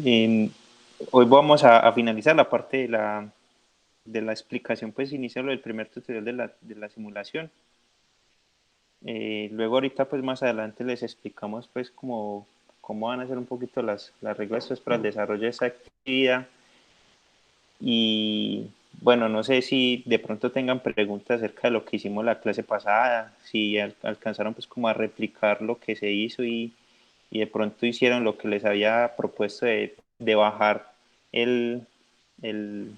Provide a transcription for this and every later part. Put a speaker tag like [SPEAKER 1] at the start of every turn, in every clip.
[SPEAKER 1] Eh, Hoy vamos a finalizar la parte de la explicación pues inicial del primer tutorial de la simulación. Luego ahorita pues más adelante les explicamos pues cómo van a ser un poquito las reglas pues, para el desarrollo de esa actividad. Y bueno, no sé si de pronto tengan preguntas acerca de lo que hicimos la clase pasada, si alcanzaron pues como a replicar lo que se hizo y de pronto hicieron lo que les había propuesto de bajar el, el,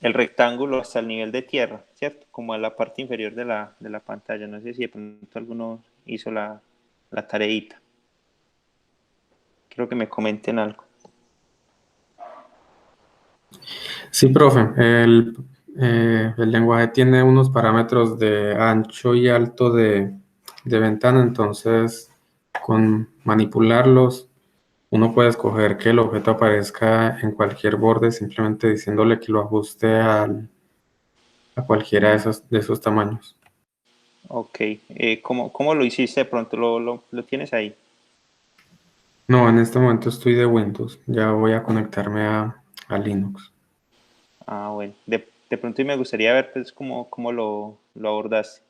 [SPEAKER 1] el rectángulo hasta el nivel de tierra, ¿cierto? Como a la parte inferior de la pantalla. No sé si de pronto alguno hizo la tareita. Quiero que me comenten algo.
[SPEAKER 2] Sí, profe, el lenguaje tiene unos parámetros de ancho y alto de ventana, entonces con manipularlos uno puede escoger que el objeto aparezca en cualquier borde simplemente diciéndole que lo ajuste a cualquiera de esos tamaños.
[SPEAKER 1] Ok, ¿cómo lo hiciste de pronto? ¿Lo tienes ahí?
[SPEAKER 2] No, en este momento estoy de Windows, ya voy a conectarme a Linux.
[SPEAKER 1] Ah, bueno, de pronto y me gustaría ver pues cómo lo abordaste.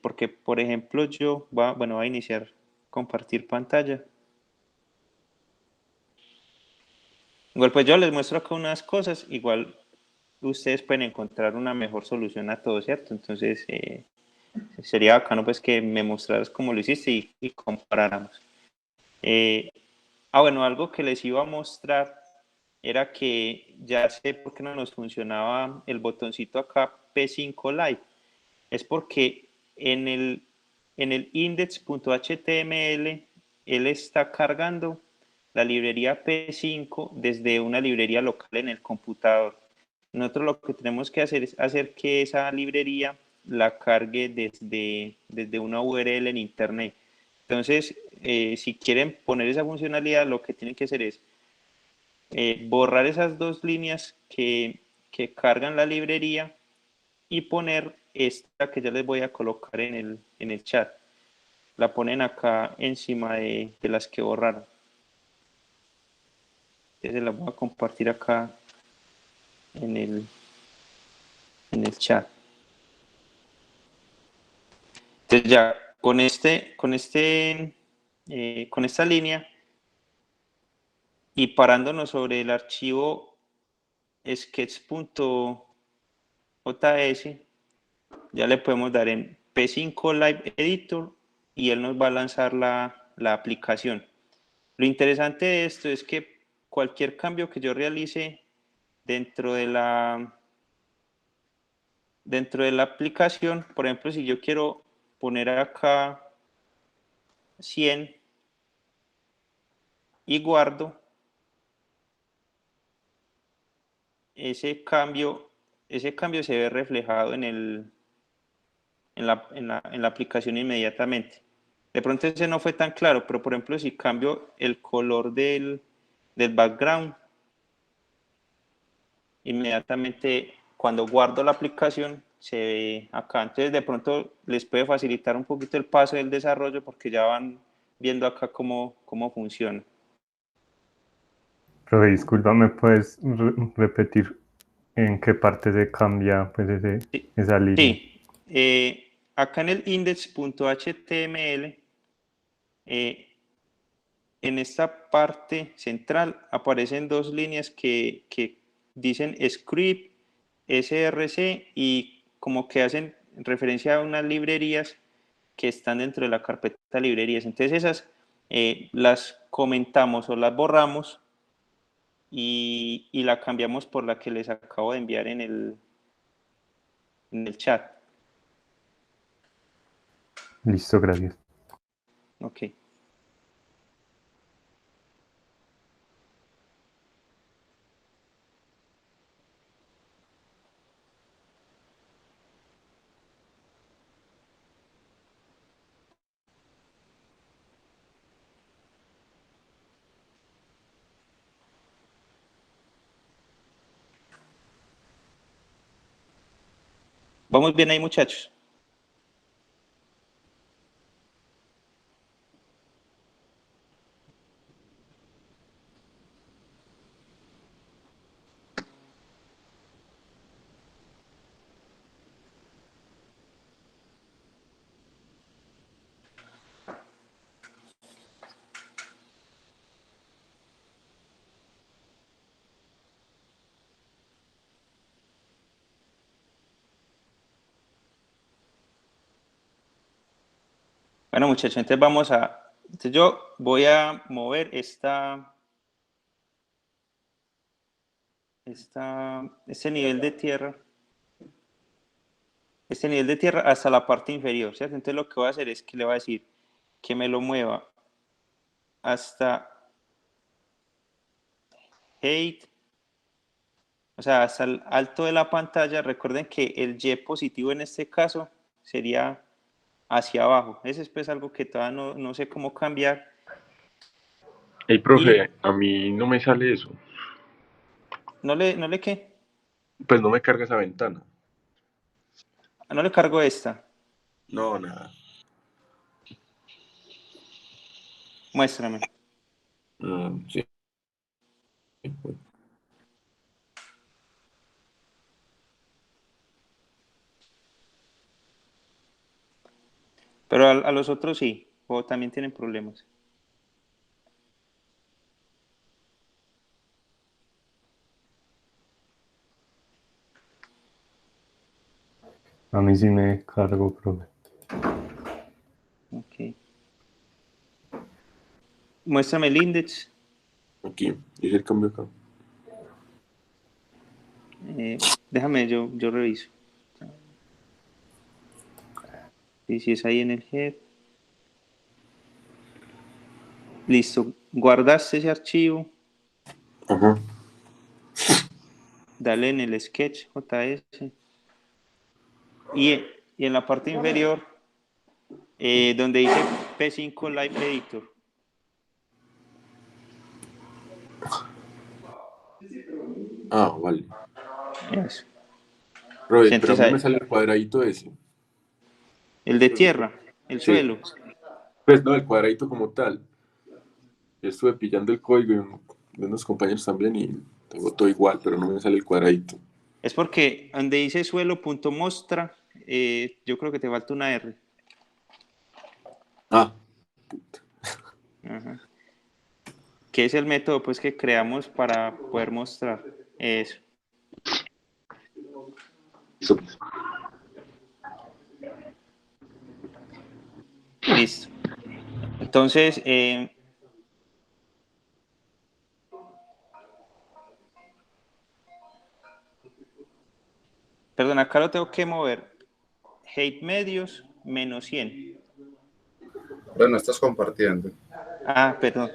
[SPEAKER 1] Porque, por ejemplo, bueno, voy a iniciar compartir pantalla. Igual, pues yo les muestro acá unas cosas, igual ustedes pueden encontrar una mejor solución a todo, ¿cierto? Entonces, sería bacano pues que me mostraras cómo lo hiciste y comparáramos. Eh, bueno, algo que les iba a mostrar era que ya sé por qué no nos funcionaba el botoncito acá P5 Live. Es porque en el index.html él está cargando la librería P5 desde una librería local en el computador. Nosotros lo que tenemos que hacer es hacer que esa librería la cargue desde una URL en internet. Entonces, si quieren poner esa funcionalidad, lo que tienen que hacer es borrar esas dos líneas que cargan la librería y poner esta que ya les voy a colocar en el chat. La ponen acá encima de las que borraron. Entonces la voy a compartir acá en en el chat. Entonces ya con esta línea y parándonos sobre el archivo sketch.js, ya le podemos dar en P5 Live Editor y él nos va a lanzar la aplicación. Lo interesante de esto es que cualquier cambio que yo realice dentro dentro de la aplicación, por ejemplo, si yo quiero poner acá 100 y guardo, ese cambio, ese cambio se ve reflejado en la aplicación inmediatamente. De pronto ese no fue tan claro, pero por ejemplo, si cambio el color del background, inmediatamente cuando guardo la aplicación se ve acá. Entonces de pronto les puede facilitar un poquito el paso del desarrollo porque ya van viendo acá cómo funciona.
[SPEAKER 3] Pero disculpa, ¿me puedes repetir en qué parte se cambia pues
[SPEAKER 1] Sí,
[SPEAKER 3] esa línea?
[SPEAKER 1] sí. Acá en el index.html, en esta parte central aparecen dos líneas que dicen script, src y como que hacen referencia a unas librerías que están dentro de la carpeta librerías. Entonces esas las comentamos o las borramos y la cambiamos por la que les acabo de enviar en el chat.
[SPEAKER 3] Listo, gracias.
[SPEAKER 1] Ok. Vamos bien ahí, muchachos. Bueno, muchachos, entonces yo voy a mover este nivel de tierra, hasta la parte inferior, ¿cierto? Entonces lo que voy a hacer es que le voy a decir que me lo mueva hasta height, o sea, hasta el alto de la pantalla. Recuerden que el Y positivo en este caso sería hacia abajo. Ese es pues algo que todavía no sé cómo cambiar.
[SPEAKER 4] Hey,
[SPEAKER 1] Y
[SPEAKER 4] profe, a mí no me sale eso.
[SPEAKER 1] no le qué,
[SPEAKER 4] Pues no me carga esa ventana.
[SPEAKER 1] no le cargo esta.
[SPEAKER 4] No, nada.
[SPEAKER 1] Muéstrame.
[SPEAKER 4] Sí.
[SPEAKER 1] Pero a los otros sí, o también tienen problemas.
[SPEAKER 3] A mí sí me cargo, profe.
[SPEAKER 1] Ok. Muéstrame el index.
[SPEAKER 4] Aquí, hice el cambio acá.
[SPEAKER 1] Déjame, yo reviso. Y si es ahí en el head. Listo. Guardaste ese archivo.
[SPEAKER 4] Ajá.
[SPEAKER 1] Dale en el sketch JS. Y, y en la parte inferior, donde dice P5 Live Editor.
[SPEAKER 4] Ah, vale.
[SPEAKER 1] Eso.
[SPEAKER 4] Profe,
[SPEAKER 1] Sí,
[SPEAKER 4] pero a
[SPEAKER 1] entonces
[SPEAKER 4] mí no me
[SPEAKER 1] ahí.
[SPEAKER 4] sale el cuadradito ese.
[SPEAKER 1] El de
[SPEAKER 4] Pues yo
[SPEAKER 1] tierra,
[SPEAKER 4] creo.
[SPEAKER 1] el
[SPEAKER 4] Sí.
[SPEAKER 1] suelo.
[SPEAKER 4] Pues no, el cuadradito como tal. Yo estuve pillando el código de unos compañeros también y tengo todo igual, pero no me sale el cuadradito.
[SPEAKER 1] Es porque donde dice suelo.mostra, yo creo que te falta una R.
[SPEAKER 4] Ah,
[SPEAKER 1] Ajá. Que es el método pues que creamos para poder mostrar eso.
[SPEAKER 4] listo, pues.
[SPEAKER 1] Listo. Entonces, perdón, acá lo tengo que mover. Height medios menos 100.
[SPEAKER 5] Bueno, estás compartiendo.
[SPEAKER 1] Ah, perdón.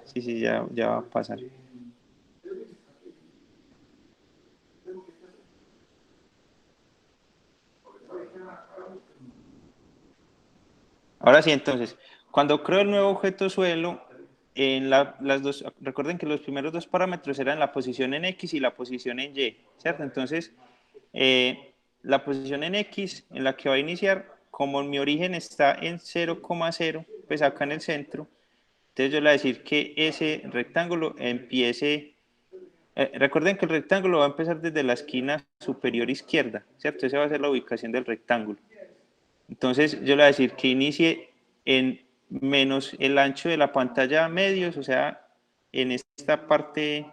[SPEAKER 1] Sí, sí, ya va a pasar. Ahora sí, entonces, cuando creo el nuevo objeto suelo, las dos, recuerden que los primeros dos parámetros eran la posición en X y la posición en Y, ¿cierto? Entonces, la posición en X en la que va a iniciar, como mi origen está en 0,0, pues acá en el centro, entonces yo le voy a decir que ese rectángulo empiece, recuerden que el rectángulo va a empezar desde la esquina superior izquierda, ¿cierto? Esa va a ser la ubicación del rectángulo. Entonces yo le voy a decir que inicie en menos el ancho de la pantalla medios, o sea, en esta parte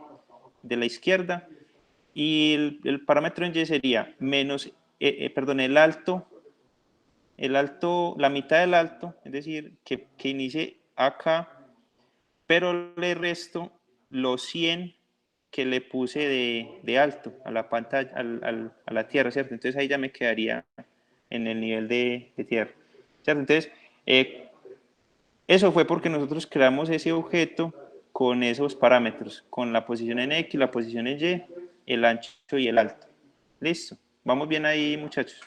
[SPEAKER 1] de la izquierda, y el parámetro en Y sería menos, perdón, la mitad del alto, es decir, que inicie acá, pero le resto los 100 que le puse de alto a la pantalla, a la tierra, ¿cierto? Entonces ahí ya me quedaría en el nivel de tierra, ¿cierto? Entonces, eh, eso fue porque nosotros creamos ese objeto con esos parámetros, con la posición en X, la posición en Y, el ancho y el alto. Listo. Vamos bien ahí, muchachos.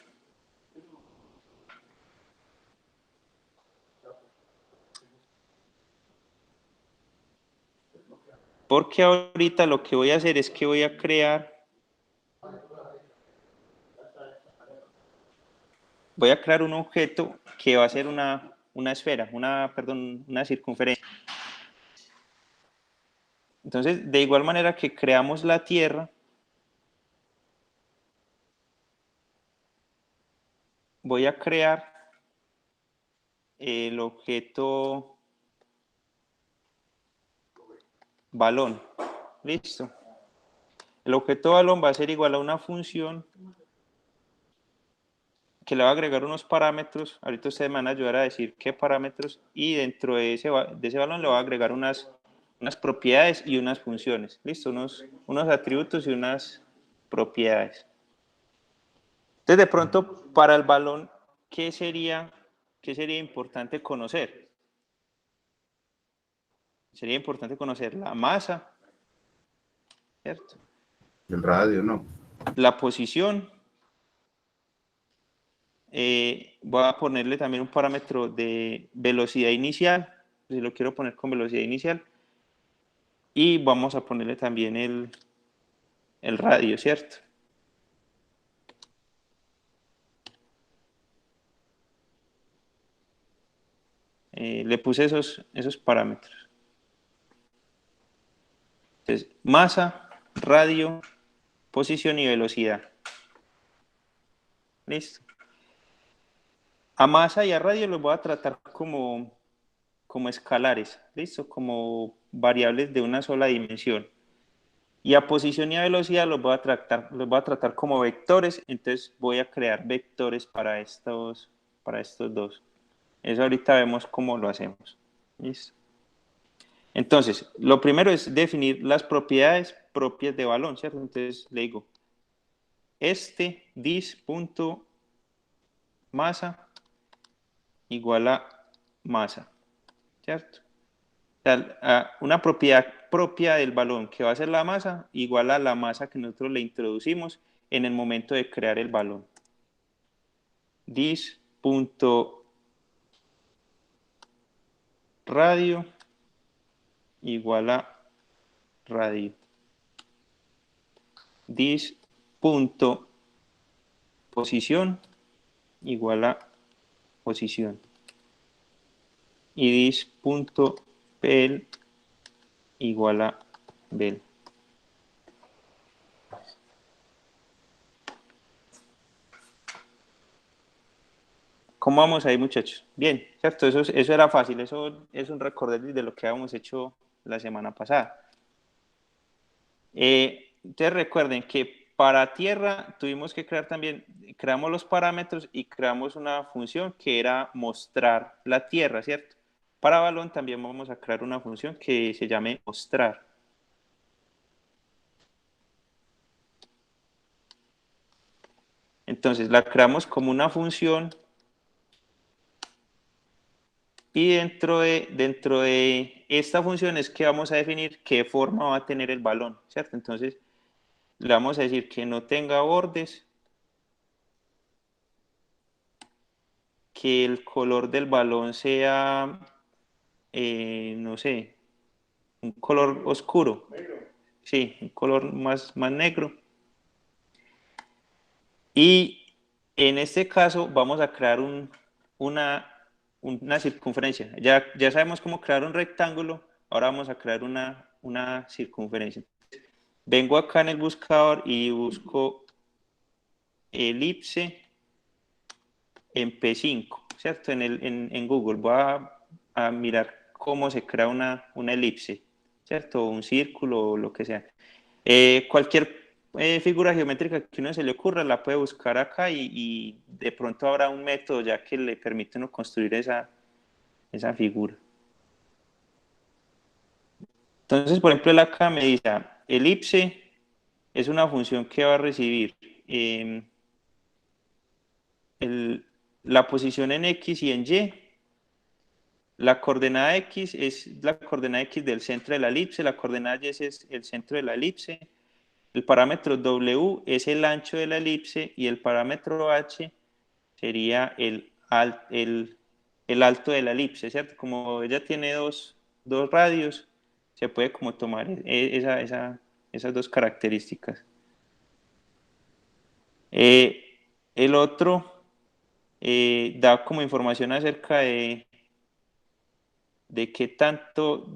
[SPEAKER 1] Porque ahorita lo que voy a hacer es que voy a crear un objeto que va a ser una esfera, perdón, una circunferencia. Entonces, de igual manera que creamos la Tierra, voy a crear el objeto balón. Listo. El objeto balón va a ser igual a una función que le va a agregar unos parámetros. Ahorita ustedes me van a ayudar a decir qué parámetros, y dentro de ese balón le va a agregar unas propiedades y unas funciones. ¿Listo? Unos atributos y unas propiedades. Entonces, de pronto, para el balón, ¿qué sería importante conocer? Sería importante conocer la masa, ¿cierto?
[SPEAKER 5] El radio, ¿no?
[SPEAKER 1] La posición. Voy a ponerle también un parámetro de velocidad inicial, si lo quiero poner con velocidad inicial. Y vamos a ponerle también el radio, ¿cierto? Le puse esos parámetros. Entonces, masa, radio, posición y velocidad. Listo. A masa y a radio los voy a tratar como escalares, ¿listo? Como variables de una sola dimensión. Y a posición y a velocidad los voy a tratar como vectores. Entonces voy a crear vectores para estos dos. Eso ahorita vemos cómo lo hacemos. ¿Listo? Entonces, lo primero es definir las propiedades propias de balón, ¿cierto? Entonces le digo, dis.masa igual a masa, ¿cierto? O sea, una propiedad propia del balón que va a ser la masa igual a la masa que nosotros le introducimos en el momento de crear el balón. Dis.radio igual a radio. Dis.posición igual a posición. Y dis.pel igual a bel. ¿Cómo vamos ahí, muchachos? Bien, ¿cierto? Eso era fácil, eso es un recordatorio de lo que habíamos hecho la semana pasada. Entonces recuerden que para tierra tuvimos que creamos los parámetros y creamos una función que era mostrar la tierra, ¿cierto? Para balón también vamos a crear una función que se llame mostrar. Entonces la creamos como una función. Y dentro de esta función es que vamos a definir qué forma va a tener el balón, ¿cierto? Entonces, le vamos a decir que no tenga bordes, que el color del balón sea, no sé, un color oscuro. Sí, un color más negro. Y en este caso vamos a crear una circunferencia. Ya sabemos cómo crear un rectángulo, ahora vamos a crear una circunferencia. Vengo acá en el buscador y busco elipse en P5, ¿cierto? En Google voy a mirar cómo se crea una elipse, ¿cierto? Un círculo o lo que sea. Cualquier figura geométrica que uno se le ocurra la puede buscar acá y de pronto habrá un método ya que le permite uno construir esa figura. Entonces, por ejemplo, él acá me dice, elipse es una función que va a recibir la posición en X y en Y. La coordenada X es la coordenada X del centro de la elipse, la coordenada Y es el centro de la elipse, el parámetro W es el ancho de la elipse y el parámetro H sería el alto de la elipse, ¿cierto? Como ella tiene dos radios, se puede como tomar esas dos características. El otro da como información acerca de qué tanto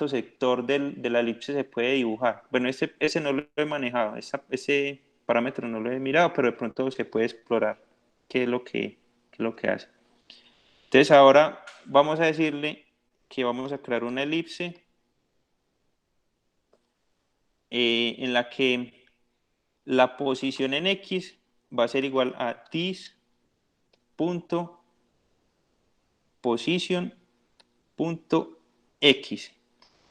[SPEAKER 1] sector de la elipse se puede dibujar. Bueno, ese no lo he manejado, ese parámetro no lo he mirado, pero de pronto se puede explorar qué es lo que hace. Entonces ahora vamos a decirle que vamos a crear una elipse en la que la posición en X va a ser igual a dis punto position punto x.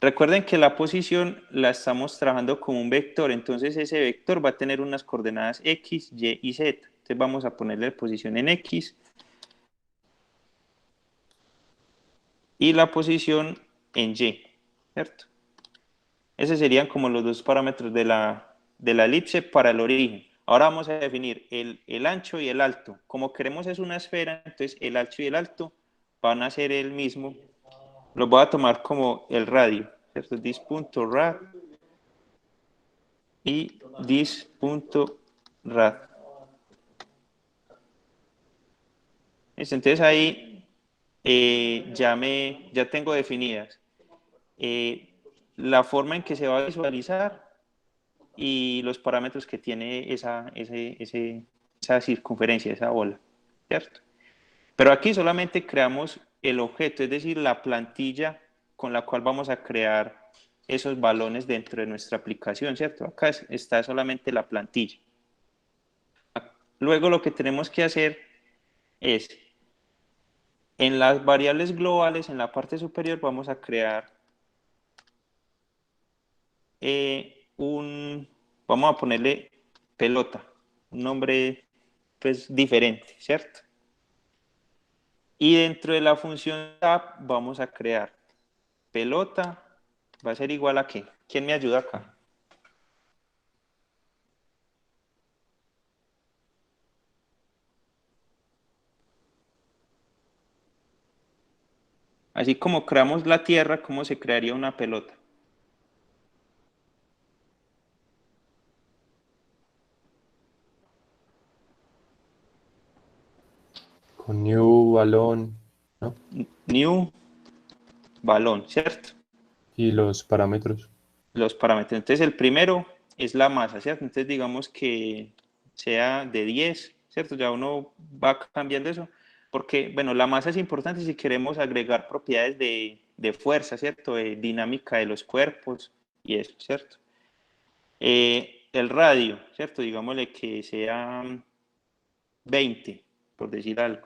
[SPEAKER 1] Recuerden que la posición la estamos trabajando como un vector, entonces ese vector va a tener unas coordenadas x, y y z. Entonces vamos a ponerle posición en x y la posición en y, ¿cierto? Esos serían como los dos parámetros de la elipse para el origen. Ahora vamos a definir el ancho y el alto. Como queremos es una esfera, entonces el ancho y el alto van a ser el mismo. Los voy a tomar como el radio, ¿cierto? This.rad y this.rad. Entonces ahí ya tengo definidas la forma en que se va a visualizar y los parámetros que tiene esa circunferencia, esa bola, ¿cierto? Pero aquí solamente creamos el objeto, es decir, la plantilla con la cual vamos a crear esos balones dentro de nuestra aplicación, ¿cierto? Acá está solamente la plantilla. Luego lo que tenemos que hacer es, en las variables globales, en la parte superior, vamos a crear vamos a ponerle pelota, un nombre pues diferente, ¿cierto? Y dentro de la función tab vamos a crear pelota, va a ser igual a ¿qué? ¿Quién me ayuda acá? Así como creamos la tierra, ¿cómo se crearía una pelota?
[SPEAKER 6] Con new balón, ¿no?
[SPEAKER 1] New balón, ¿cierto?
[SPEAKER 6] Y los parámetros.
[SPEAKER 1] Los parámetros. Entonces el primero es la masa, ¿cierto? Entonces digamos que sea de 10, ¿cierto? Ya uno va cambiando eso, porque, bueno, la masa es importante si queremos agregar propiedades de fuerza, ¿cierto? De dinámica de los cuerpos y eso, ¿cierto? El radio, ¿cierto? Digámosle que sea 20, por decir algo.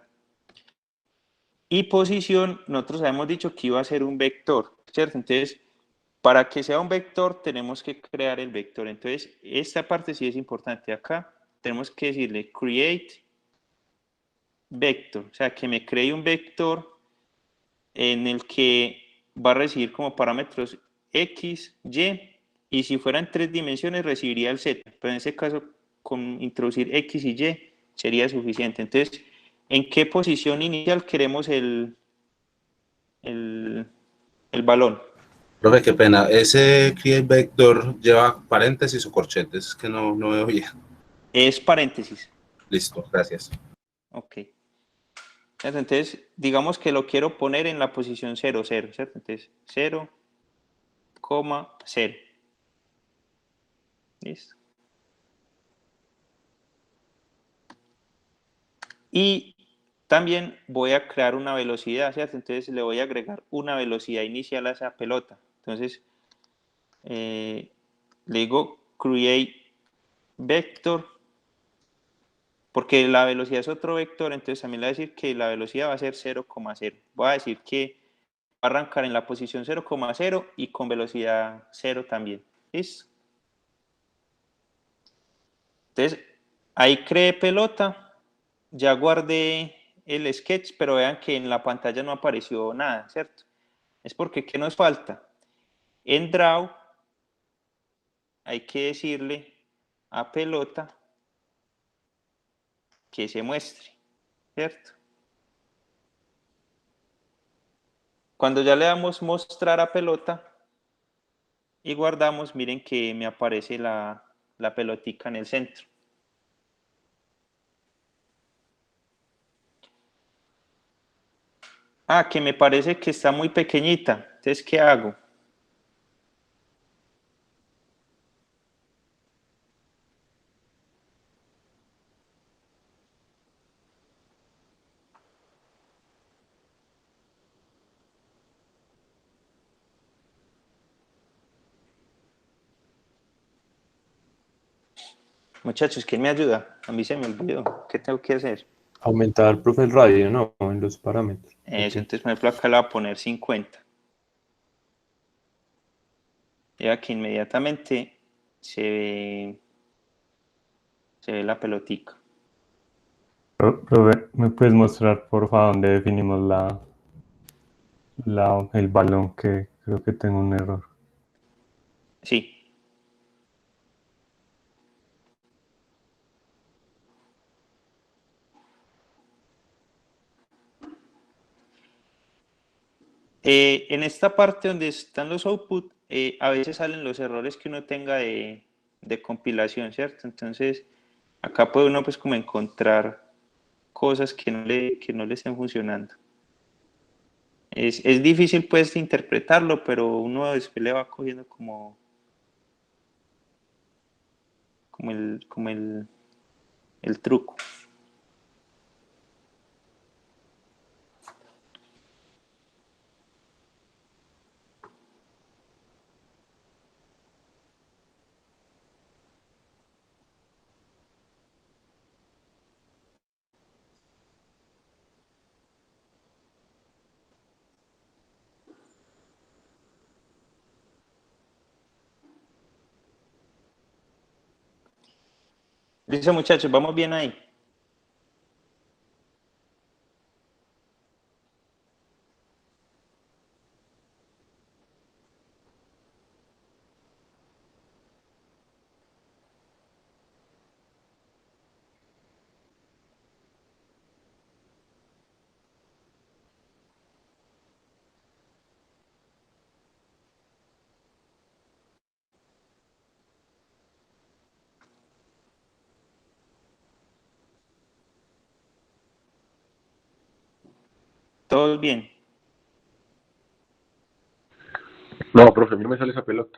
[SPEAKER 1] Y posición, nosotros habíamos dicho que iba a ser un vector, ¿cierto? Entonces, para que sea un vector, tenemos que crear el vector. Entonces, esta parte sí es importante. Acá tenemos que decirle create vector, o sea, que me cree un vector en el que va a recibir como parámetros x, y si fuera en 3 dimensiones recibiría el z, pero en ese caso con introducir x y y sería suficiente. Entonces, ¿en qué posición inicial queremos el, el balón?
[SPEAKER 5] Profe, qué pena. ¿Ese create vector lleva paréntesis o corchetes? Es que no veo bien.
[SPEAKER 1] Es paréntesis.
[SPEAKER 5] Listo, gracias.
[SPEAKER 1] Ok. Entonces, digamos que lo quiero poner en la posición 0, 0, ¿cierto? Entonces, 0, 0. Listo. Y también voy a crear una velocidad, ¿cierto? Entonces le voy a agregar una velocidad inicial a esa pelota. Entonces, le digo create vector, porque la velocidad es otro vector, entonces también le voy a decir que la velocidad va a ser 0,0. Voy a decir que va a arrancar en la posición 0,0 y con velocidad 0 también. ¿Listo? Entonces, ahí creé pelota, ya guardé el sketch, pero vean que en la pantalla no apareció nada, ¿cierto? Es porque, ¿qué nos falta? En Draw hay que decirle a pelota que se muestre, ¿cierto? Cuando ya le damos mostrar a pelota y guardamos, miren que me aparece la pelotica en el centro. Ah, que me parece que está muy pequeñita. Entonces, ¿qué hago? Muchachos, ¿quién me ayuda? A mí se me olvidó. ¿Qué tengo que hacer?
[SPEAKER 6] Aumentar, profe, el radio, ¿no? En los parámetros.
[SPEAKER 1] Eso,
[SPEAKER 6] Ok.
[SPEAKER 1] entonces por ejemplo acá le voy a poner 50. Y aquí inmediatamente se ve la pelotica.
[SPEAKER 3] Profe, ¿me puedes mostrar, por favor, dónde definimos el balón? Que creo que tengo un error.
[SPEAKER 1] Sí. En esta parte donde están los output, a veces salen los errores que uno tenga de compilación, ¿cierto? Entonces, acá puede uno pues como encontrar cosas que no le estén funcionando. Es difícil pues interpretarlo, pero uno después le va cogiendo el truco. Listo, muchachos, vamos bien ahí. Todos bien.
[SPEAKER 4] No, profe, a mí no me sale esa pelota.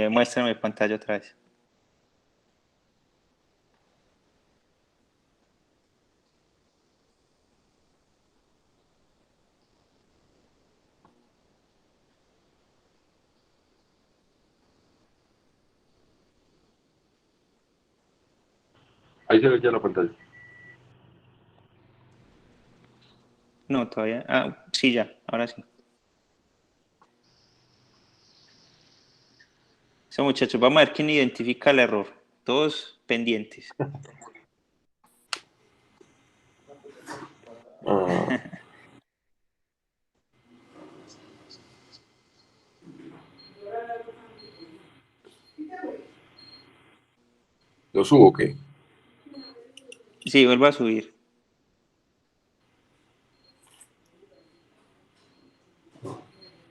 [SPEAKER 1] Muéstrame pantalla otra vez.
[SPEAKER 4] Ahí se ve ya la pantalla.
[SPEAKER 1] No, todavía. Ah, sí, ya, ahora sí. Eso, muchachos, vamos a ver quién identifica el error. Todos pendientes.
[SPEAKER 4] Ah, ¿lo subo o qué?
[SPEAKER 1] Sí, vuelvo a subir.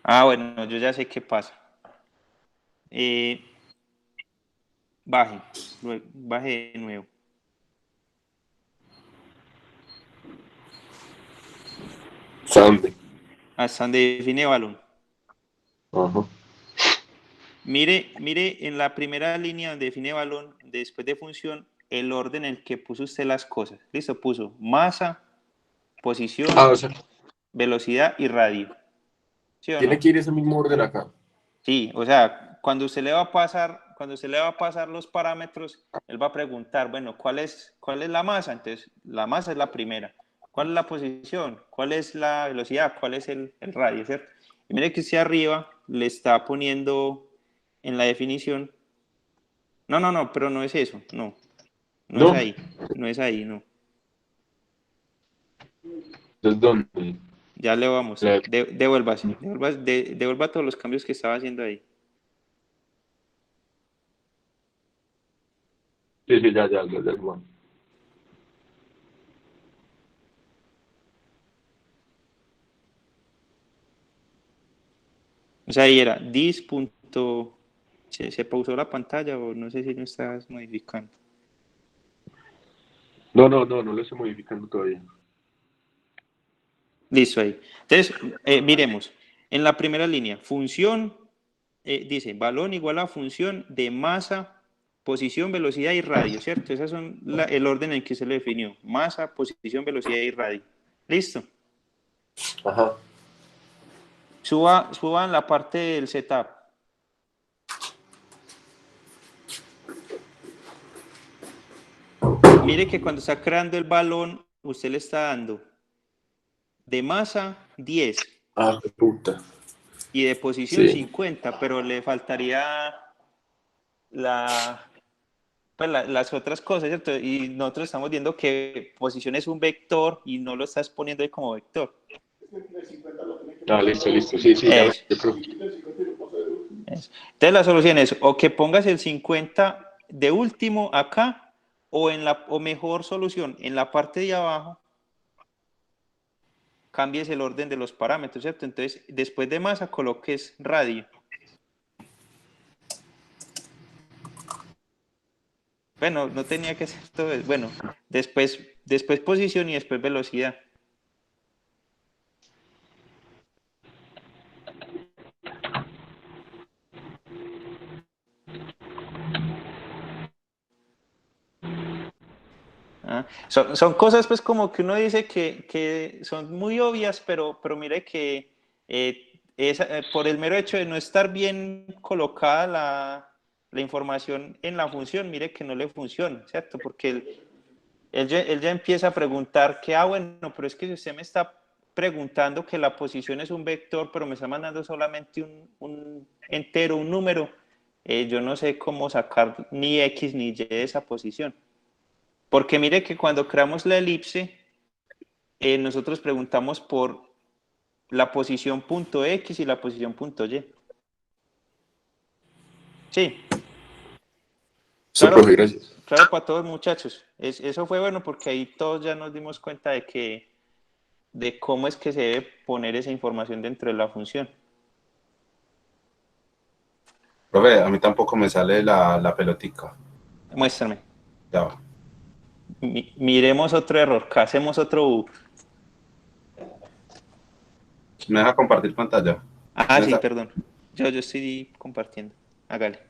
[SPEAKER 1] Ah, bueno, yo ya sé qué pasa. Baje, baje de nuevo.
[SPEAKER 4] ¿Dónde?
[SPEAKER 1] Hasta donde define balón.
[SPEAKER 4] Ajá.
[SPEAKER 1] Mire en la primera línea donde define balón, después de función, el orden en el que puso usted las cosas. Listo, puso masa, posición,
[SPEAKER 4] O sea,
[SPEAKER 1] velocidad y radio. ¿Sí o
[SPEAKER 4] tiene
[SPEAKER 1] no?
[SPEAKER 4] que ir ese mismo orden acá.
[SPEAKER 1] Sí, o sea, cuando usted le va a pasar los parámetros, él va a preguntar, bueno, ¿cuál es la masa? Entonces, la masa es la primera. ¿Cuál es la posición? ¿Cuál es la velocidad? ¿Cuál es el radio? ¿Cierto? Y mire que hacia arriba le está poniendo en la definición. No, pero no es eso. No, no es
[SPEAKER 4] ¿No?
[SPEAKER 1] ahí. No es ahí, no.
[SPEAKER 4] Entonces, ¿dónde?
[SPEAKER 1] Ya le voy a mostrar.
[SPEAKER 4] La-
[SPEAKER 1] Devuélvase. Devuelva todos los cambios que estaba haciendo ahí.
[SPEAKER 4] Sí, sí, ya, Juan.
[SPEAKER 1] O sea, ahí era dis. Se pausó la pantalla o no sé si no estás modificando.
[SPEAKER 4] No lo estoy modificando todavía.
[SPEAKER 1] Listo ahí. Entonces, miremos. En la primera línea, función, dice balón igual a función de masa, posición, velocidad y radio, ¿cierto? Esas son el orden en que se le definió. Masa, posición, velocidad y radio. Listo.
[SPEAKER 4] Ajá.
[SPEAKER 1] Suba en la parte del setup. mire que cuando está creando el balón, usted le está dando de masa 10
[SPEAKER 4] Ah, qué puta.
[SPEAKER 1] y de posición
[SPEAKER 4] Sí.
[SPEAKER 1] 50, pero le faltaría las otras cosas, ¿cierto? Y nosotros estamos viendo que posición es un vector y no lo estás poniendo ahí como vector.
[SPEAKER 4] Ah, listo. Sí, ya
[SPEAKER 1] Eso.
[SPEAKER 4] yo creo.
[SPEAKER 1] Eso. Entonces la solución es o que pongas el 50 de último acá o mejor solución, en la parte de abajo cambies el orden de los parámetros, ¿cierto? Entonces después de masa coloques radio. Bueno, no tenía que ser todo eso. Bueno, después posición y después velocidad. Son cosas pues como que uno dice que son muy obvias, pero mire que por el mero hecho de no estar bien colocada la información en la función, mire que no le funciona, ¿cierto? Porque él ya empieza a preguntar que, bueno, pero es que si usted me está preguntando que la posición es un vector, pero me está mandando solamente un entero, un número, yo no sé cómo sacar ni X ni Y de esa posición. Porque mire que cuando creamos la elipse, nosotros preguntamos por la posición punto X y la posición punto Y. Sí,
[SPEAKER 4] Sí,
[SPEAKER 1] claro,
[SPEAKER 4] profe, gracias.
[SPEAKER 1] claro para todos muchachos. Eso fue bueno porque ahí todos ya nos dimos cuenta de cómo es que se debe poner esa información dentro de la función.
[SPEAKER 5] Profe, a mí tampoco me sale la pelotica.
[SPEAKER 1] Muéstrame.
[SPEAKER 5] Ya va.
[SPEAKER 1] Miremos otro error, hacemos otro bug.
[SPEAKER 5] ¿Me deja compartir pantalla?
[SPEAKER 1] Ah, sí, perdón. Yo estoy compartiendo. Hágale.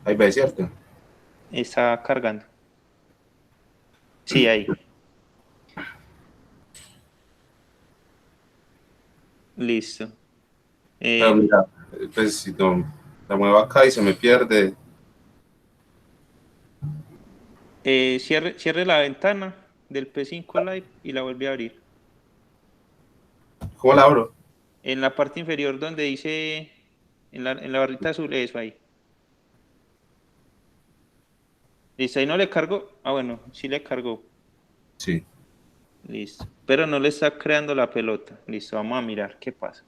[SPEAKER 5] Ahí ve, ¿cierto?
[SPEAKER 1] Está cargando. Sí, ahí. Listo.
[SPEAKER 5] Pero mira, pues si no, la muevo acá y se me pierde.
[SPEAKER 1] Cierre la ventana del P5 Live y la vuelve a abrir.
[SPEAKER 5] ¿Cómo la abro?
[SPEAKER 1] En la parte inferior donde dice, en la barrita azul, eso ahí. Listo, ahí no le cargó. Ah, bueno, sí le cargó.
[SPEAKER 5] Sí.
[SPEAKER 1] Listo. Pero no le está creando la pelota. Listo, vamos a mirar qué pasa.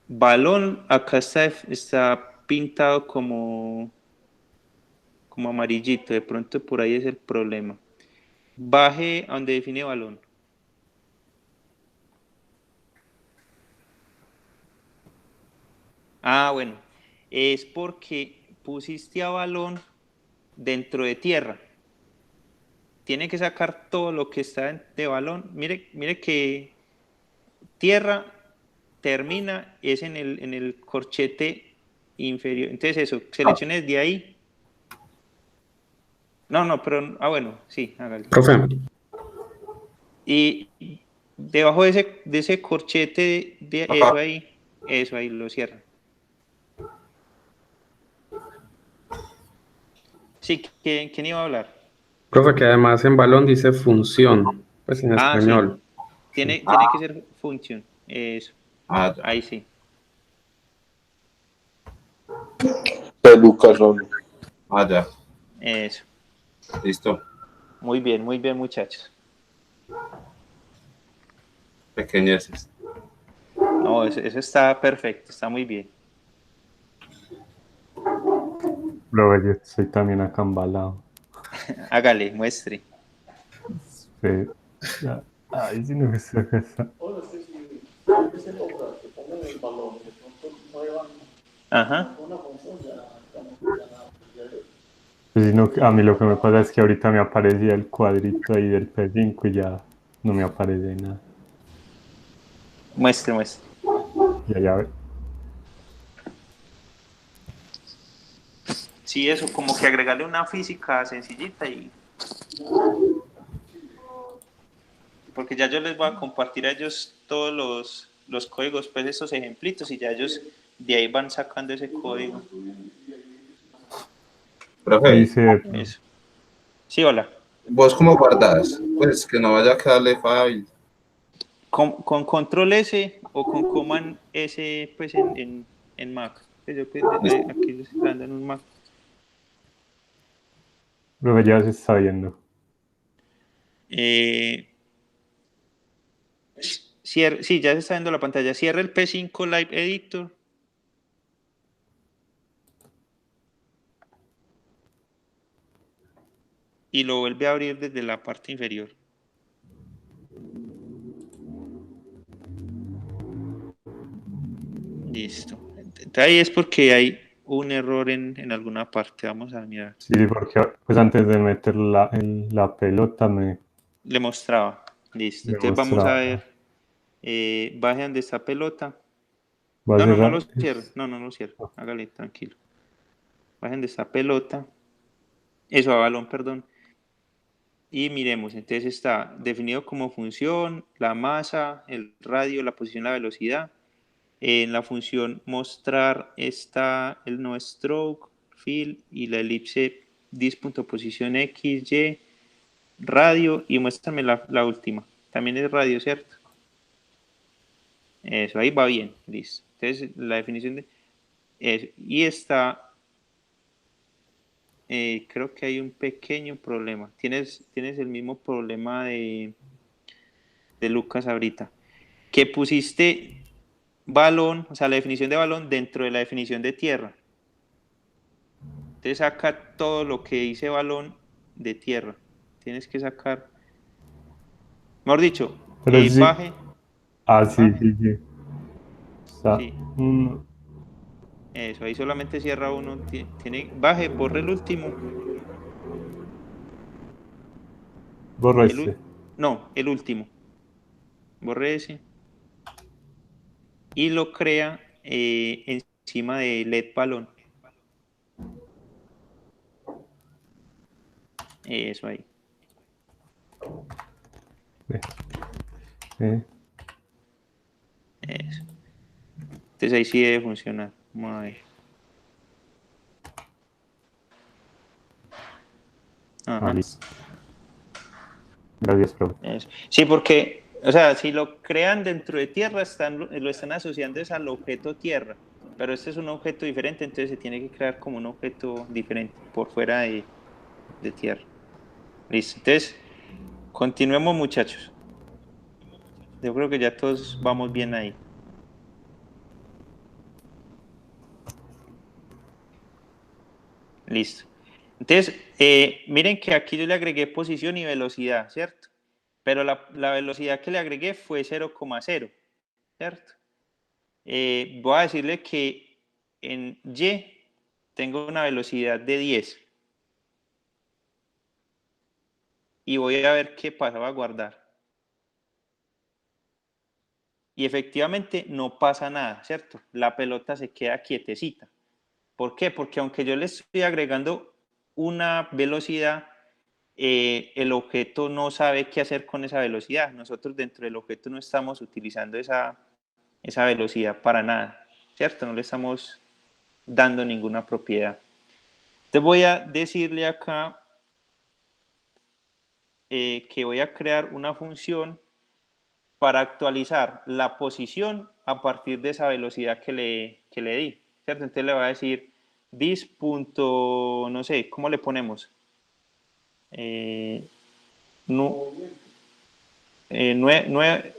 [SPEAKER 1] Balón, acá está pintado como amarillito. De pronto por ahí es el problema. Baje a donde define balón. Ah, bueno. Es porque pusiste a balón dentro de tierra. Tiene que sacar todo lo que está de balón. Mire que tierra termina, es en el corchete inferior. Entonces eso, seleccione desde ahí. No, pero, bueno, sí, hágale.
[SPEAKER 2] Profe,
[SPEAKER 1] Y debajo de ese corchete, de eso ahí lo cierra. Sí, ¿quién iba a hablar?
[SPEAKER 2] profe, que además en balón dice función, pues en
[SPEAKER 1] Ah, sí.
[SPEAKER 2] español.
[SPEAKER 1] Tiene que ser función. Eso.
[SPEAKER 5] Ah, ya.
[SPEAKER 1] Ahí sí.
[SPEAKER 4] Lucas, hombre.
[SPEAKER 5] Ah, ya.
[SPEAKER 1] Eso.
[SPEAKER 5] Listo.
[SPEAKER 1] Muy bien, muchachos.
[SPEAKER 5] Pequeñeces.
[SPEAKER 1] No, eso está perfecto, está muy bien.
[SPEAKER 3] Profe, yo estoy también acá embalado.
[SPEAKER 1] Hágale, muestre.
[SPEAKER 3] Sí. Ya. Ay, si no que se está.
[SPEAKER 1] Ajá.
[SPEAKER 3] Sino que a mí lo que me pasa es que ahorita me aparecía el cuadrito ahí del P5 y ya no me aparece nada.
[SPEAKER 1] Muestre.
[SPEAKER 3] Ya ve.
[SPEAKER 1] Sí, eso, como que agregarle una física sencillita y... porque ya yo les voy a compartir a ellos todos los códigos, pues esos ejemplitos, y ya ellos de ahí van sacando ese código.
[SPEAKER 5] Profe,
[SPEAKER 3] Dice,
[SPEAKER 1] Eso. Sí, hola.
[SPEAKER 5] ¿vos cómo guardás? Pues que no vaya a quedarle file.
[SPEAKER 1] Con control S o con command S, pues en Mac. Pues yo aquí estoy trabajando en un Mac.
[SPEAKER 3] profe, ya se está viendo.
[SPEAKER 1] Sí, ya se está viendo la pantalla. Cierra el P5 Live Editor. Y lo vuelve a abrir desde la parte inferior. Listo. Entonces, ahí es porque hay un error en alguna parte. Vamos a mirar.
[SPEAKER 3] Sí, porque pues antes de meter la pelota me
[SPEAKER 1] Le mostraba. Listo. Entonces vamos a
[SPEAKER 3] mostraba.
[SPEAKER 1] ver. Baje donde está pelota.
[SPEAKER 3] ¿Va a
[SPEAKER 1] No lo
[SPEAKER 3] cerrar?
[SPEAKER 1] cierre. No lo cierre. Hágale, tranquilo. Bajen de esta pelota. Eso, a balón, perdón. Y miremos, entonces está definido como función, la masa, el radio, la posición, la velocidad. En la función mostrar está el no stroke, fill y la elipse dis.posición x, y, radio, y muéstrame la última. También es radio, ¿cierto? Eso, ahí va bien, listo. Entonces la definición de eso. Y está, creo que hay un pequeño problema. Tienes el mismo problema de Lucas ahorita. Que pusiste balón, o sea, la definición de balón dentro de la definición de tierra. Entonces saca todo lo que dice balón de tierra. Tienes que sacar, mejor dicho,
[SPEAKER 3] Pero sí.
[SPEAKER 1] baje,
[SPEAKER 3] Ah, sí,
[SPEAKER 1] baje,
[SPEAKER 3] sí, sí. Está
[SPEAKER 1] sí,
[SPEAKER 3] uno.
[SPEAKER 1] eso, ahí solamente cierra uno, baje, borre el último,
[SPEAKER 3] Borra este.
[SPEAKER 1] no, el último, borre ese, y lo crea encima de LED balón. Eso ahí.
[SPEAKER 3] Eh,
[SPEAKER 1] Eso. Entonces ahí sí debe funcionar. Vamos a ver. Ajá.
[SPEAKER 3] listo. Gracias, profe.
[SPEAKER 1] Eso. Sí, porque, o sea, si lo crean dentro de tierra, lo están asociando es al objeto tierra, pero este es un objeto diferente, entonces se tiene que crear como un objeto diferente por fuera de tierra. Listo, entonces, continuemos muchachos. Yo creo que ya todos vamos bien ahí. Listo. Entonces, miren que aquí yo le agregué posición y velocidad, ¿cierto? Pero la velocidad que le agregué fue 0,0, ¿cierto? Voy a decirle que en Y tengo una velocidad de 10 y voy a ver qué pasa, voy a guardar. Y efectivamente no pasa nada, ¿cierto? La pelota se queda quietecita. ¿Por qué? Porque aunque yo le estoy agregando una velocidad, el objeto no sabe qué hacer con esa velocidad. Nosotros dentro del objeto no estamos utilizando esa velocidad para nada, ¿cierto? No le estamos dando ninguna propiedad. Te voy a decirle acá que voy a crear una función para actualizar la posición a partir de esa velocidad que le di, ¿cierto? Entonces le voy a decir this. No sé, ¿cómo le ponemos? No,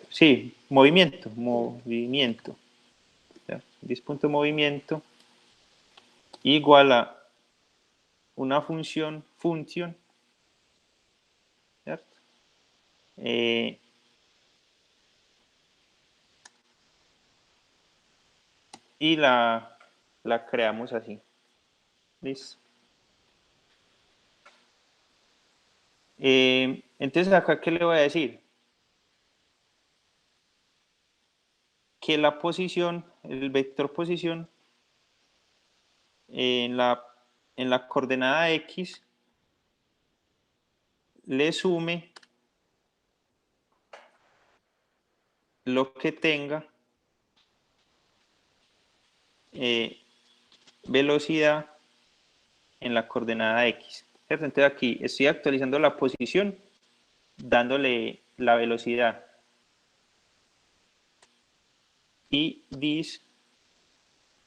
[SPEAKER 1] sí, movimiento, this.movimiento igual a una función, ¿cierto? Y la creamos así. Listo. Entonces acá, ¿qué le voy a decir? Que la posición, el vector posición en la coordenada X le sume lo que tenga velocidad en la coordenada X. ¿Cierto? Entonces aquí estoy actualizando la posición dándole la velocidad. Y this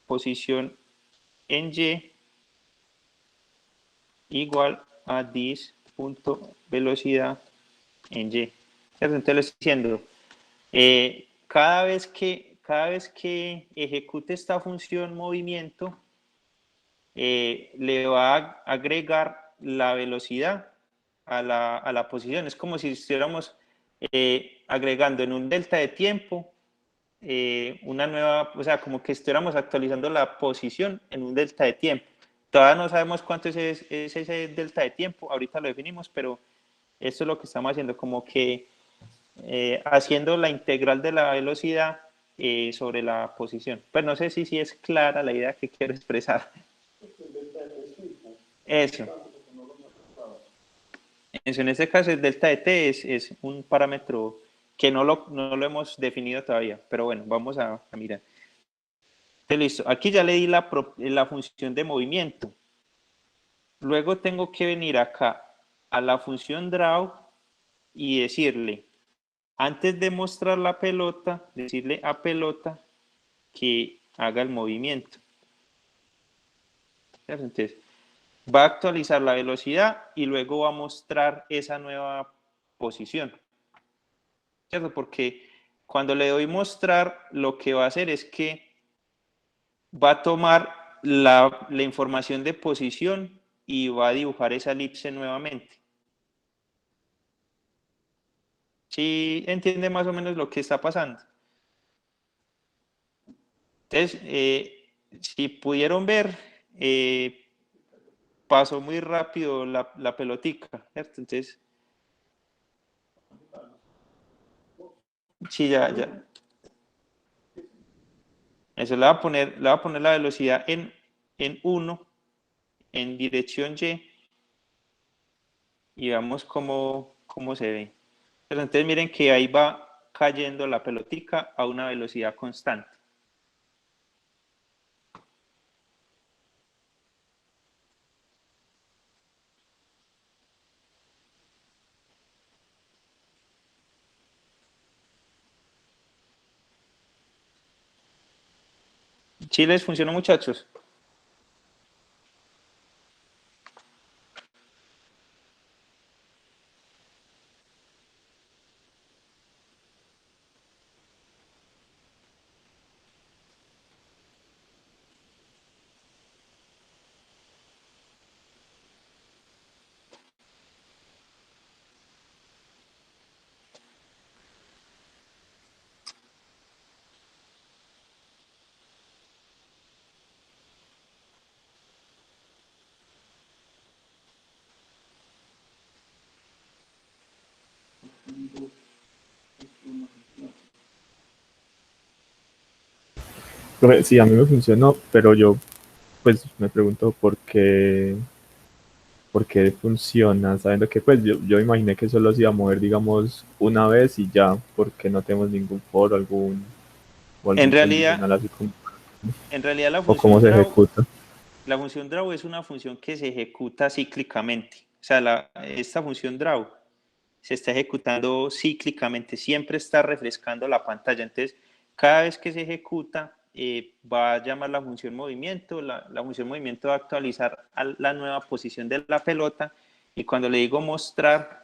[SPEAKER 1] posición en Y igual a this punto velocidad en Y. ¿Cierto? Entonces le estoy diciendo, cada vez que ejecute esta función movimiento, le va a agregar la velocidad a la posición. Es como si estuviéramos agregando en un delta de tiempo una nueva, o sea, como que estuviéramos actualizando la posición en un delta de tiempo. Todavía no sabemos cuánto es ese delta de tiempo, ahorita lo definimos, pero esto es lo que estamos haciendo, como que haciendo la integral de la velocidad sobre la posición. Pues no sé si es clara la idea que quiero expresar. Eso. En este caso el delta de t es un parámetro que no lo hemos definido todavía, pero bueno, vamos a mirar. Entonces, listo. Aquí ya le di la función de movimiento. Luego tengo que venir acá a la función draw y decirle, antes de mostrar la pelota, decirle a pelota que haga el movimiento. Entonces, va a actualizar la velocidad y luego va a mostrar esa nueva posición. ¿Cierto? Porque cuando le doy mostrar, lo que va a hacer es que va a tomar la información de posición y va a dibujar esa elipse nuevamente. ¿Sí entiende más o menos lo que está pasando? Entonces, si pudieron ver, pasó muy rápido la pelotica, ¿cierto? Entonces, sí, ya. Eso le va a poner la velocidad en 1, en dirección Y, y vemos cómo se ve. Pero entonces miren que ahí va cayendo la pelotica a una velocidad constante. ¿Sí les funcionó, muchachos?
[SPEAKER 7] Profe, sí, a mí me funcionó, pero yo pues me pregunto por qué funciona, sabiendo que pues yo imaginé que solo se iba a mover, digamos, una vez y ya, porque no tenemos ningún foro, o
[SPEAKER 1] En
[SPEAKER 7] algún
[SPEAKER 1] realidad,
[SPEAKER 7] condicional así como,
[SPEAKER 1] la
[SPEAKER 7] o cómo
[SPEAKER 1] función
[SPEAKER 7] se
[SPEAKER 1] draw,
[SPEAKER 7] ejecuta.
[SPEAKER 1] la función draw es una función que se ejecuta cíclicamente. O sea, esta función draw se está ejecutando cíclicamente, siempre está refrescando la pantalla. Entonces, cada vez que se ejecuta, va a llamar la función movimiento, la función movimiento va a actualizar a la nueva posición de la pelota, y cuando le digo mostrar,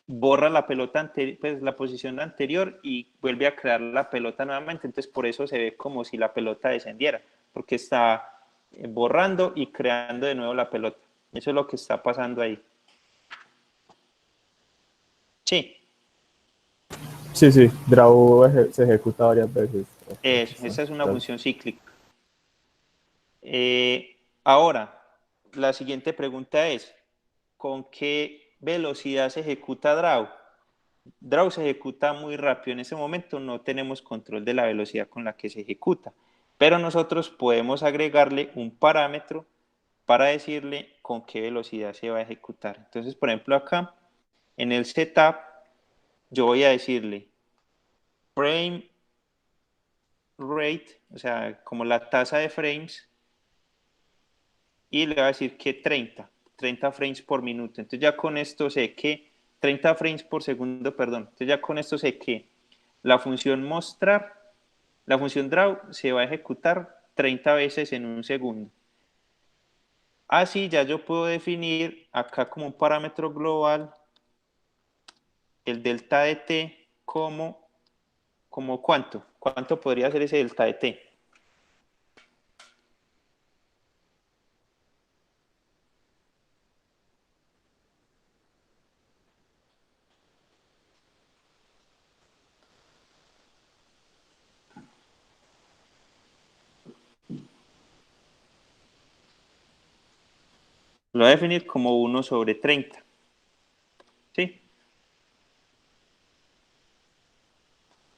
[SPEAKER 1] borra la pelota pues la posición anterior y vuelve a crear la pelota nuevamente. Entonces, por eso se ve como si la pelota descendiera, porque está borrando y creando de nuevo la pelota. Eso es lo que está pasando ahí. Sí.
[SPEAKER 7] Sí, draw se ejecuta varias veces.
[SPEAKER 1] Esa es una función cíclica. Ahora, la siguiente pregunta es, ¿con qué velocidad se ejecuta draw? Draw se ejecuta muy rápido. En ese momento no tenemos control de la velocidad con la que se ejecuta, pero nosotros podemos agregarle un parámetro para decirle con qué velocidad se va a ejecutar. Entonces, por ejemplo, acá en el setup, yo voy a decirle frame rate, o sea, como la tasa de frames, y le voy a decir que 30 frames por minuto. Entonces ya con esto sé que 30 frames por segundo, perdón. Entonces ya con esto sé que la función mostrar, la función draw se va a ejecutar 30 veces en un segundo. Así ya yo puedo definir acá como un parámetro global el delta de t como ¿cuánto podría ser ese delta de t? Lo voy a definir como 1 sobre 30. ¿Sí?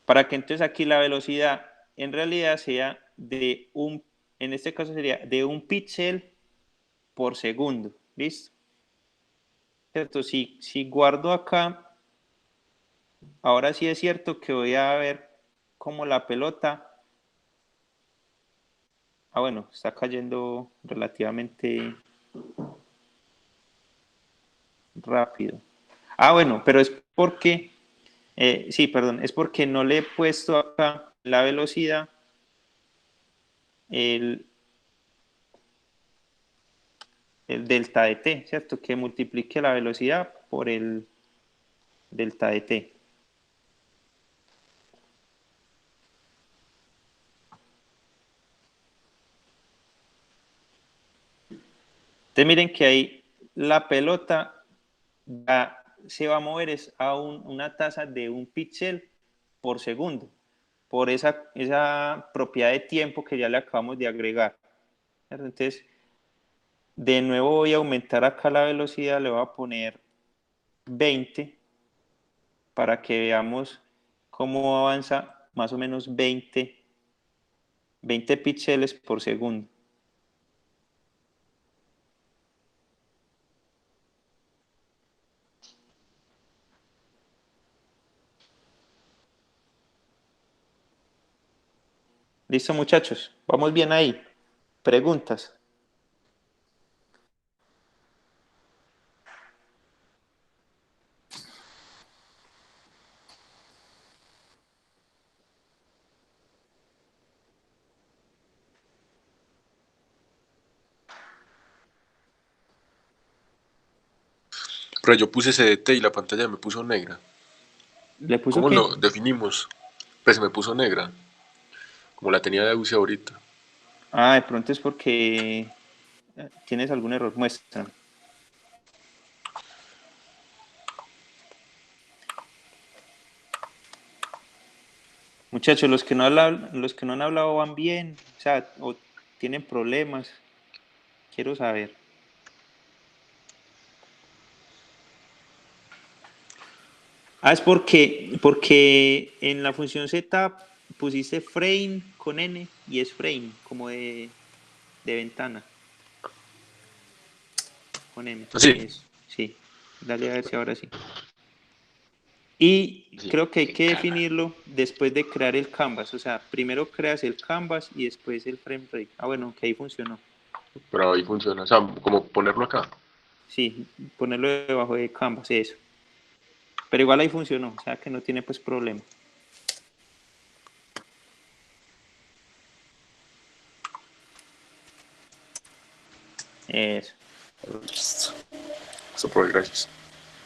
[SPEAKER 1] Para que entonces aquí la velocidad en realidad sea en este caso sería de 1 píxel por segundo. ¿Listo? ¿Cierto? Si guardo acá, ahora sí es cierto que voy a ver cómo la pelota, bueno, está cayendo relativamente rápido. Bueno, pero es porque, sí, perdón, es porque no le he puesto acá la velocidad, el delta de t, ¿cierto? Que multiplique la velocidad por el delta de t. Entonces miren que ahí la pelota ya se va a mover a una tasa de 1 píxel por segundo, por esa propiedad de tiempo que ya le acabamos de agregar. Entonces, de nuevo voy a aumentar acá la velocidad, le voy a poner 20 para que veamos cómo avanza más o menos 20 píxeles por segundo. ¿Listo, muchachos? ¿Vamos bien ahí? ¿Preguntas?
[SPEAKER 4] Pero yo puse CDT y la pantalla me puso negra.
[SPEAKER 1] ¿Le puso
[SPEAKER 4] ¿Cómo
[SPEAKER 1] qué?
[SPEAKER 4] lo definimos? Pues me puso negra, como la tenía de UCI ahorita.
[SPEAKER 1] De pronto es porque tienes algún error. Muestra. Muchachos, los que no han hablado van bien, o sea, o tienen problemas. Quiero saber. Es porque en la función setup pusiste frame con n y es frame, como de ventana. Con n.
[SPEAKER 4] ¿Sí?
[SPEAKER 1] Sí. Dale a ver si ahora sí. Y
[SPEAKER 4] Sí.
[SPEAKER 1] creo que hay que definirlo después de crear el canvas. O sea, primero creas el canvas y después el frame rate. Bueno, que ahí funcionó.
[SPEAKER 4] Pero ahí funciona. O sea, como ponerlo acá.
[SPEAKER 1] Sí, ponerlo debajo de canvas, eso. Pero igual ahí funcionó, o sea que no tiene pues problema. Eso.
[SPEAKER 4] Eso por gracias.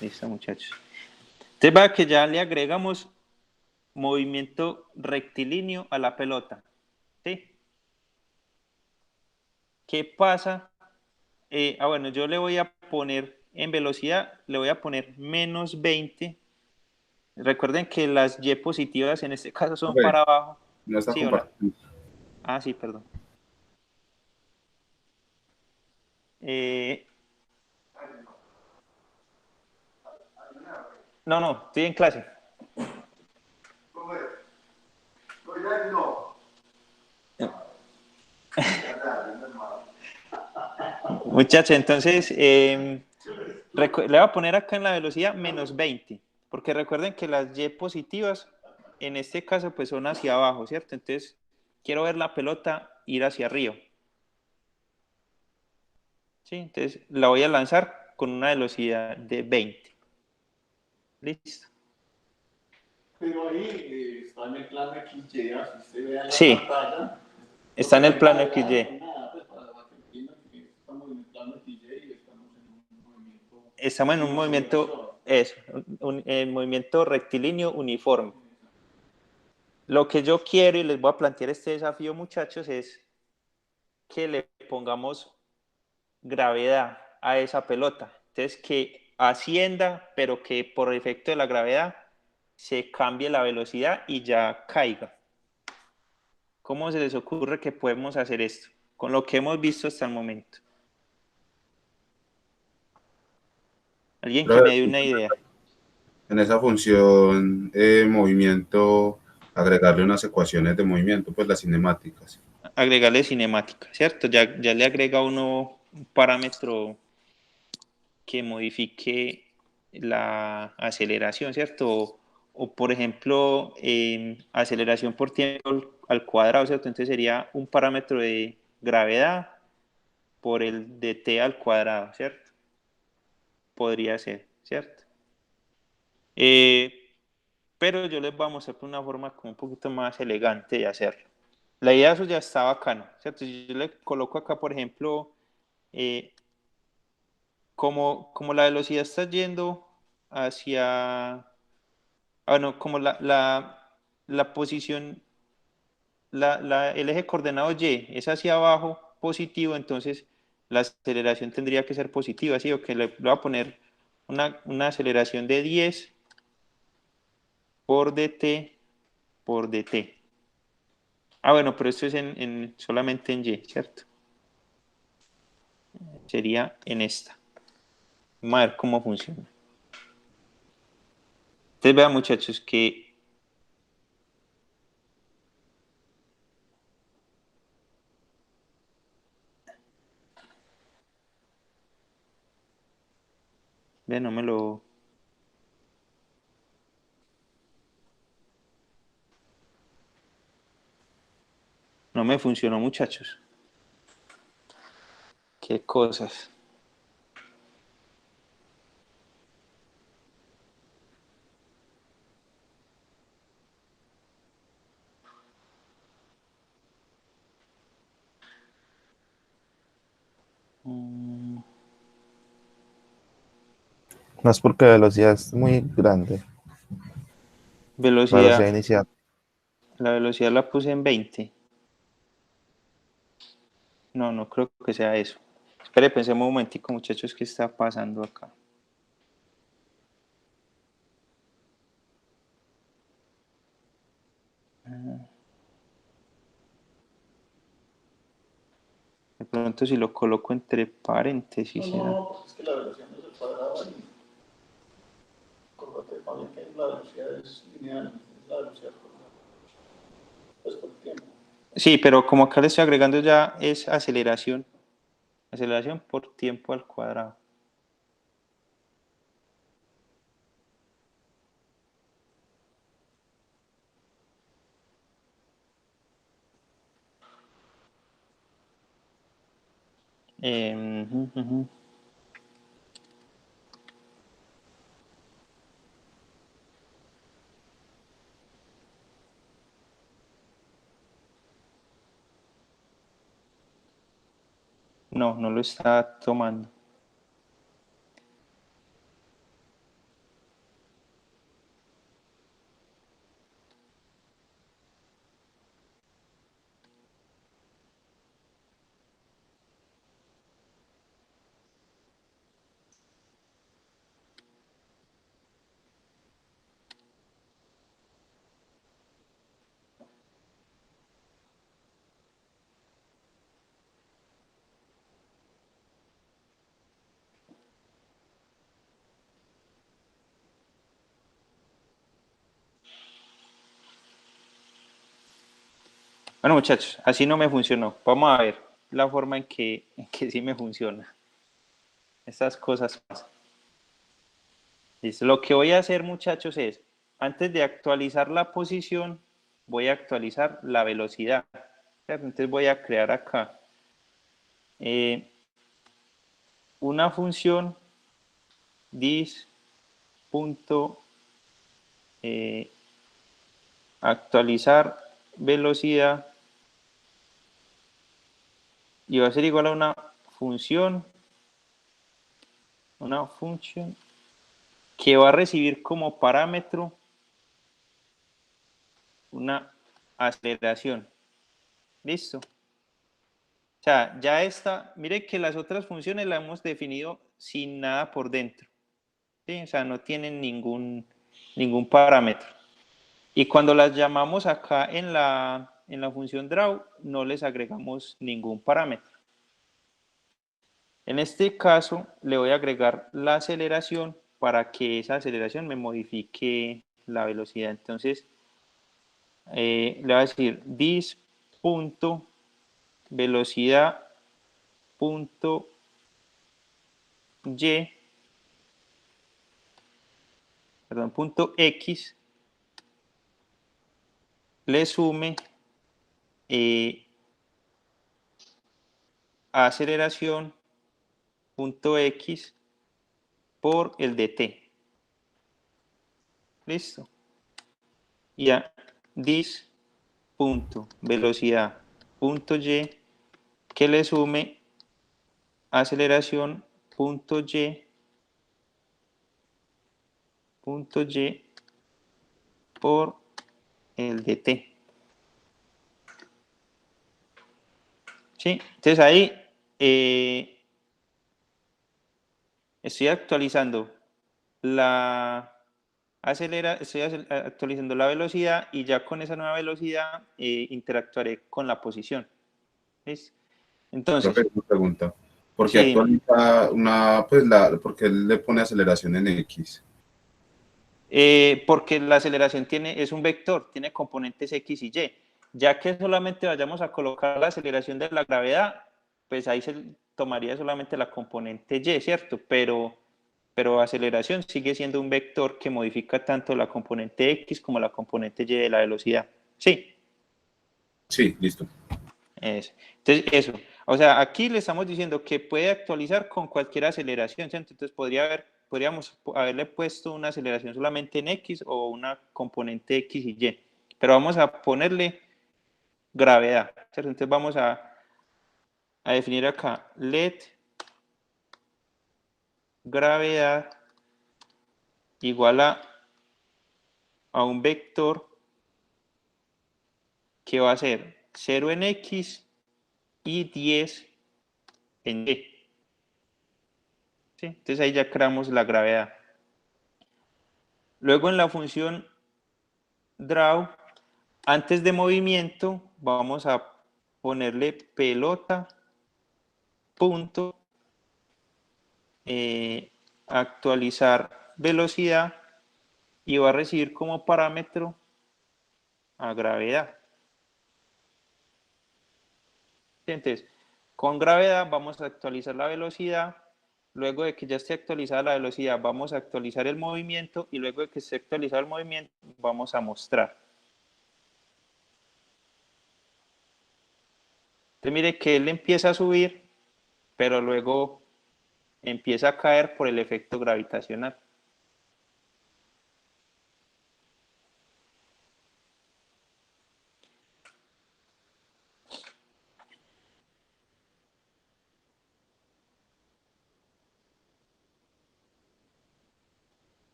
[SPEAKER 1] Listo, muchachos. Entonces va que ya le agregamos movimiento rectilíneo a la pelota. ¿Sí? ¿Qué pasa? Bueno, yo le voy a poner en velocidad, le voy a poner menos 20. Recuerden que las Y positivas en este caso son para abajo.
[SPEAKER 8] No está
[SPEAKER 1] Sí, hola.
[SPEAKER 8] compartiendo.
[SPEAKER 1] Sí, perdón. No, estoy en clase. Muchachos, entonces le voy a poner acá en la velocidad menos 20, porque recuerden que las Y positivas en este caso pues son hacia abajo, ¿cierto? Entonces quiero ver la pelota ir hacia arriba. ¿Sí? Entonces la voy a lanzar con una velocidad de 20. Listo.
[SPEAKER 8] Pero ahí está en el plano XY, así se ve en la
[SPEAKER 1] Sí,
[SPEAKER 8] pantalla.
[SPEAKER 1] está en el plano XY.
[SPEAKER 8] Nada, pues para que entiendan que estamos en el plano XY y estamos en un movimiento.
[SPEAKER 1] Estamos en un movimiento, movimiento rectilíneo uniforme. Lo que yo quiero y les voy a plantear este desafío, muchachos, es que le pongamos gravedad a esa pelota. Entonces, que ascienda, pero que por efecto de la gravedad se cambie la velocidad y ya caiga. ¿Cómo se les ocurre que podemos hacer esto? Con lo que hemos visto hasta el momento. Alguien que me dé una idea.
[SPEAKER 5] En esa función movimiento, agregarle unas ecuaciones de movimiento, pues las cinemáticas.
[SPEAKER 1] Agregarle cinemática, ¿cierto? Ya le agrega uno un parámetro que modifique la aceleración, ¿cierto? O por ejemplo, aceleración por tiempo al cuadrado, ¿cierto? Entonces sería un parámetro de gravedad por el de t al cuadrado, ¿cierto? Podría ser, ¿cierto? Pero yo les voy a mostrar una forma como un poquito más elegante de hacerlo. La idea de eso ya está bacano, ¿cierto? Si yo le coloco acá, por ejemplo, como la velocidad está yendo hacia, bueno, como la posición, el eje coordenado Y es hacia abajo positivo, entonces la aceleración tendría que ser positiva, ¿sí? O que le voy a poner una aceleración de 10 por dt por dt. Ah, bueno, pero esto es solamente en Y, ¿cierto? Sería en esta. Vamos a ver cómo funciona. Entonces vean, muchachos, que vean, no me funcionó, muchachos. Qué cosas.
[SPEAKER 9] No es porque la velocidad es muy grande. La velocidad
[SPEAKER 1] Velocidad.
[SPEAKER 9] inicial.
[SPEAKER 1] La velocidad la puse en 20. No, no creo que sea eso. Espere, pensemos un momentico, muchachos, ¿qué está pasando acá? De pronto si lo coloco entre paréntesis.
[SPEAKER 8] No, pues es que la velocidad no es el cuadrado ahí. Acuérdate, más bien que la velocidad es lineal, es la velocidad pues por tiempo.
[SPEAKER 1] Sí, pero como acá le estoy agregando ya es aceleración. Aceleración por tiempo al cuadrado. Uh -huh. No, no lo está tomando. Bueno, muchachos, así no me funcionó. Vamos a ver la forma en que sí me funciona. Estas cosas pasan. Listo. Lo que voy a hacer, muchachos, es antes de actualizar la posición, voy a actualizar la velocidad. ¿Cierto? Entonces voy a crear acá una función this punto actualizar velocidad, y va a ser igual a una función que va a recibir como parámetro una aceleración. Listo. O sea, ya está, mire que las otras funciones las hemos definido sin nada por dentro. ¿Sí? O sea, no tienen ningún parámetro. Y cuando las llamamos acá en la función draw, no les agregamos ningún parámetro. En este caso, le voy a agregar la aceleración para que esa aceleración me modifique la velocidad. Entonces, le voy a decir this punto velocidad punto punto x le sume aceleración punto x por el de t. Listo. Y a this punto velocidad punto y que le sume aceleración punto y por el de t. ¿Sí? Entonces ahí estoy actualizando estoy actualizando la velocidad, y ya con esa nueva velocidad interactuaré con la posición. ¿Listo? Entonces,
[SPEAKER 5] Profe, una pregunta. ¿Por qué
[SPEAKER 1] sí,
[SPEAKER 5] actualiza por qué le pone aceleración en X?
[SPEAKER 1] porque la aceleración es un vector, tiene componentes X y Y. Ya que solamente vayamos a colocar la aceleración de la gravedad, pues ahí se tomaría solamente la componente Y, ¿cierto? Pero aceleración sigue siendo un vector que modifica tanto la componente X como la componente Y de la velocidad. ¿Sí?
[SPEAKER 5] Sí, listo.
[SPEAKER 1] Eso. Entonces, eso. O sea, aquí le estamos diciendo que puede actualizar con cualquier aceleración, ¿cierto? Entonces podríamos haberle puesto una aceleración solamente en X o una componente X y Y. Pero vamos a ponerle gravedad, ¿cierto? Entonces vamos a definir acá let gravedad igual a un vector que va a ser 0 en X y 10 en Y. ¿Sí? Entonces ahí ya creamos la gravedad. Luego en la función draw, antes de movimiento, vamos a ponerle pelota punto actualizar velocidad, y va a recibir como parámetro a gravedad. Entonces, con gravedad vamos a actualizar la velocidad. Luego de que ya esté actualizada la velocidad, vamos a actualizar el movimiento, y luego de que esté actualizado el movimiento, vamos a mostrar. Entonces mire que él empieza a subir, pero luego empieza a caer por el efecto gravitacional.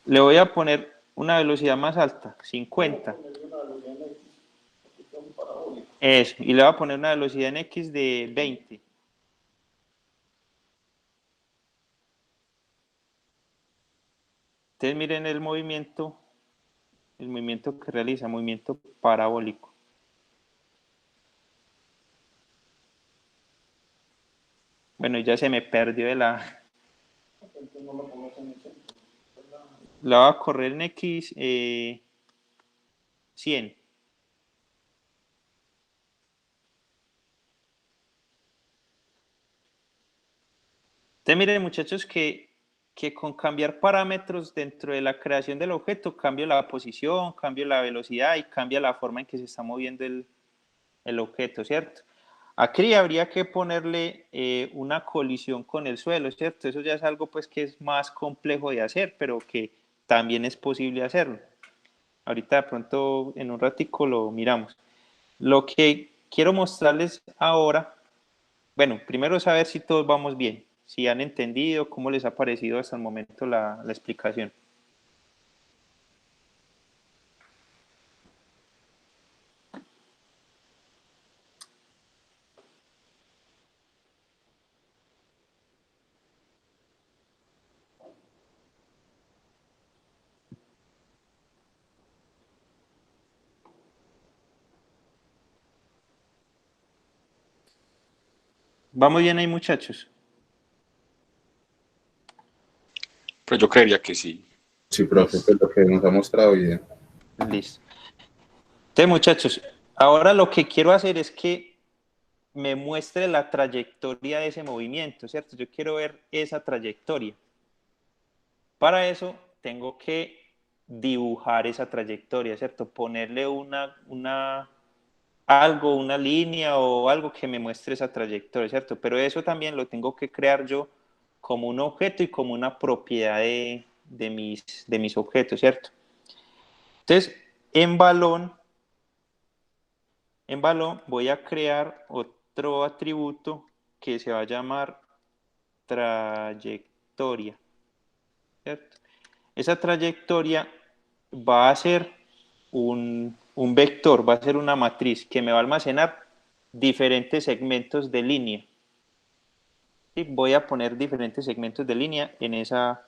[SPEAKER 1] Le voy a poner una velocidad más alta, 50. Eso, y le voy a poner una velocidad en X de 20. Entonces miren el movimiento que realiza, movimiento parabólico. Bueno, ya se me perdió de la... La voy a correr en X 100. Entonces, miren, muchachos, que con cambiar parámetros dentro de la creación del objeto, cambio la posición, cambio la velocidad y cambia la forma en que se está moviendo el objeto, ¿cierto? Aquí habría que ponerle una colisión con el suelo, ¿cierto? Eso ya es algo pues que es más complejo de hacer, pero que también es posible hacerlo. Ahorita de pronto en un ratico lo miramos. Lo que quiero mostrarles ahora, bueno, primero saber si todos vamos bien, si han entendido, cómo les ha parecido hasta el momento la explicación. ¿Vamos bien ahí, muchachos?
[SPEAKER 10] Pues yo creería que sí.
[SPEAKER 5] Sí, profe, pues lo que nos ha mostrado bien.
[SPEAKER 1] Listo. Entonces, muchachos, ahora lo que quiero hacer es que me muestre la trayectoria de ese movimiento, ¿cierto? Yo quiero ver esa trayectoria. Para eso tengo que dibujar esa trayectoria, ¿cierto? Ponerle algo, una línea o algo que me muestre esa trayectoria, ¿cierto? Pero eso también lo tengo que crear yo como un objeto y como una propiedad de mis objetos, ¿cierto? Entonces, en balón voy a crear otro atributo que se va a llamar trayectoria, ¿cierto? Esa trayectoria va a ser un vector, va a ser una matriz que me va a almacenar diferentes segmentos de línea. ¿Sí? Voy a poner diferentes segmentos de línea en esa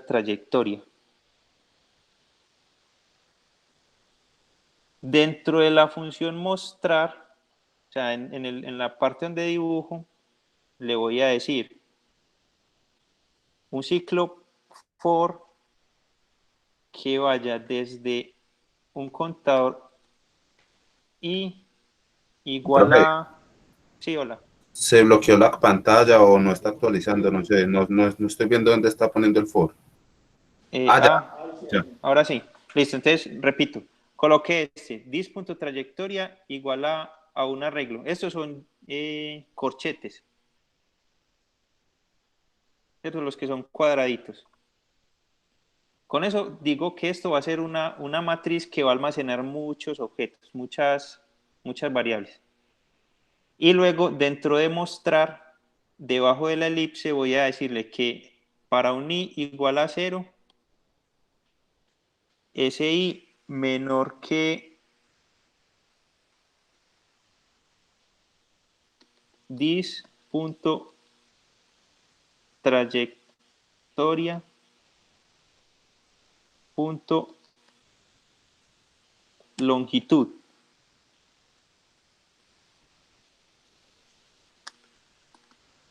[SPEAKER 1] trayectoria. Dentro de la función mostrar, o sea, en la parte donde dibujo, le voy a decir un ciclo for que vaya desde un contador i igual
[SPEAKER 5] Profe,
[SPEAKER 1] a... Sí, hola.
[SPEAKER 5] ¿se bloqueó la pantalla o no está actualizando? No sé, no estoy viendo dónde está poniendo el for. Ah, ya.
[SPEAKER 1] Ahora sí. Listo, entonces repito. Coloqué dis.trayectoria igual a un arreglo. Estos son corchetes. ¿Cierto? Los que son cuadraditos. Con eso digo que esto va a ser una matriz que va a almacenar muchos objetos, muchas variables. Y luego, dentro de mostrar, debajo de la elipse voy a decirle que para un i igual a 0, ese i menor que dis.trayectoria punto longitud.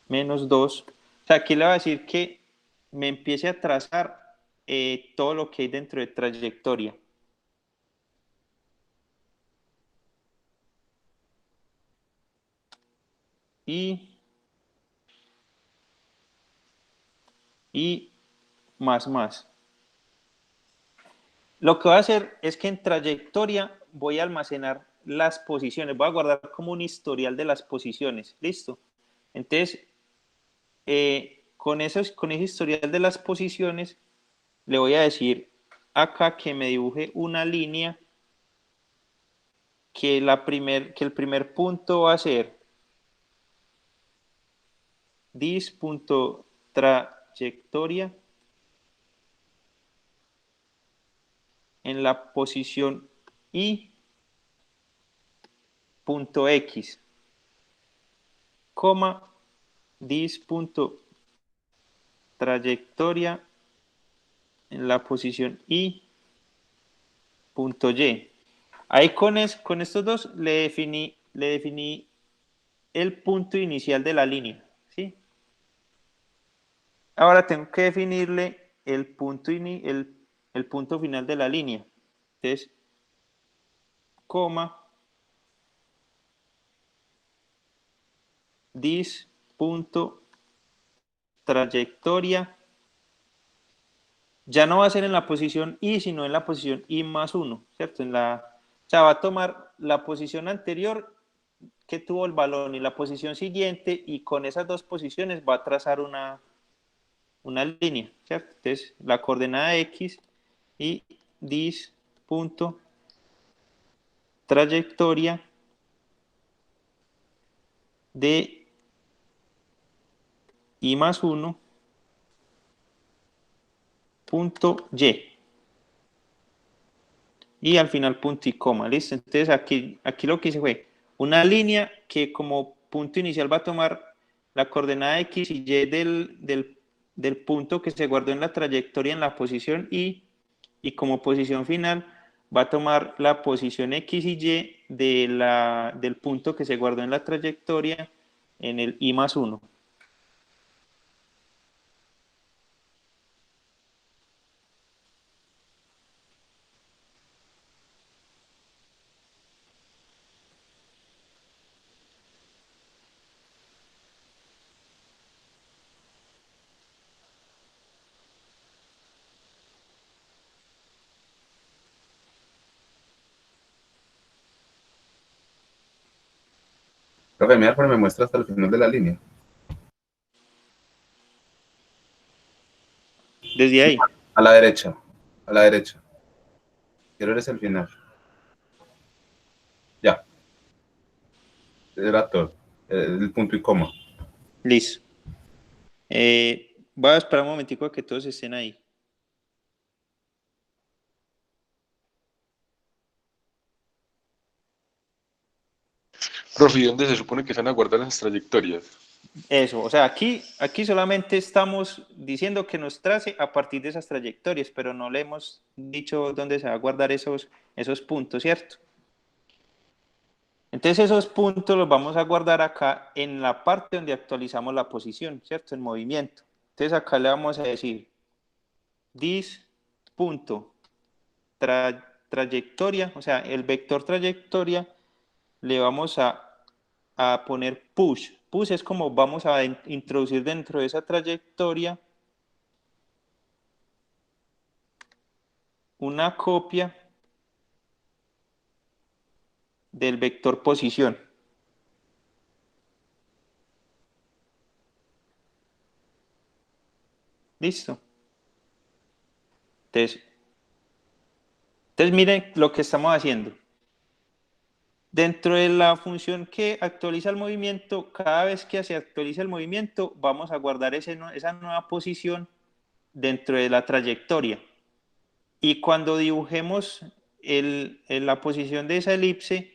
[SPEAKER 1] Menos 2. O sea, aquí le va a decir que me empiece a trazar todo lo que hay dentro de trayectoria. Y más. Lo que voy a hacer es que en trayectoria voy a almacenar las posiciones, voy a guardar como un historial de las posiciones, ¿listo? Entonces, con ese historial de las posiciones, le voy a decir acá que me dibuje una línea que el primer punto va a ser dis.trayectoria en la posición i punto x, coma dis.trayectoria en la posición i punto y. Ahí con estos dos le definí el punto inicial de la línea, ¿sí? Ahora tengo que definirle el punto final de la línea. Entonces, coma dis.trayectoria trayectoria ya no va a ser en la posición I, sino en la posición I más 1, ¿cierto? O sea, va a tomar la posición anterior que tuvo el balón y la posición siguiente, y con esas dos posiciones va a trazar una línea, ¿cierto? Entonces, la coordenada X y dis punto trayectoria de I más 1 punto y al final punto y coma, ¿listo? Entonces aquí lo que hice fue una línea que como punto inicial va a tomar la coordenada X y Y del punto que se guardó en la trayectoria en la posición y como posición final va a tomar la posición X y Y del punto que se guardó en la trayectoria en el I más 1.
[SPEAKER 5] Profe, mira, pero me muestra hasta el final de la línea.
[SPEAKER 1] Desde ahí.
[SPEAKER 5] A la derecha. A la derecha. Quiero ver el final. Ya. Era todo. El punto y coma.
[SPEAKER 1] Listo. Voy a esperar un momentico a que todos estén ahí.
[SPEAKER 10] Profe, ¿y dónde se supone que se van a guardar las trayectorias?
[SPEAKER 1] Eso, o sea, aquí solamente estamos diciendo que nos trace a partir de esas trayectorias, pero no le hemos dicho dónde se va a guardar esos puntos, ¿cierto? Entonces esos puntos los vamos a guardar acá en la parte donde actualizamos la posición, ¿cierto? En movimiento. Entonces acá le vamos a decir dis punto trayectoria, o sea, el vector trayectoria le vamos a poner push. Push es como vamos a introducir dentro de esa trayectoria una copia del vector posición. ¿Listo? Entonces miren lo que estamos haciendo. Dentro de la función que actualiza el movimiento, cada vez que se actualiza el movimiento, vamos a guardar esa nueva posición dentro de la trayectoria. Y cuando dibujemos la posición de esa elipse,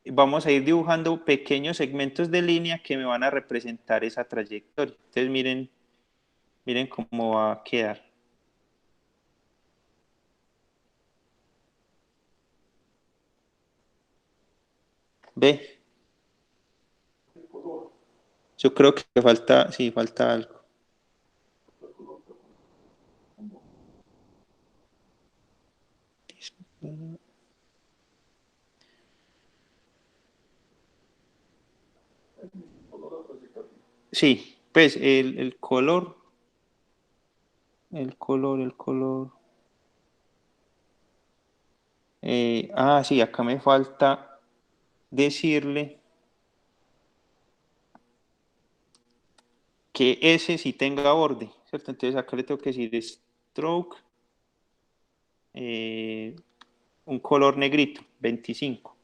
[SPEAKER 1] vamos a ir dibujando pequeños segmentos de línea que me van a representar esa trayectoria. Entonces miren cómo va a quedar. ¿Ve? Yo creo que falta, sí, falta algo. Sí, pues el color. Sí, acá me falta decirle que ese sí tenga borde, ¿cierto? Entonces acá le tengo que decir stroke, un color negrito, 25,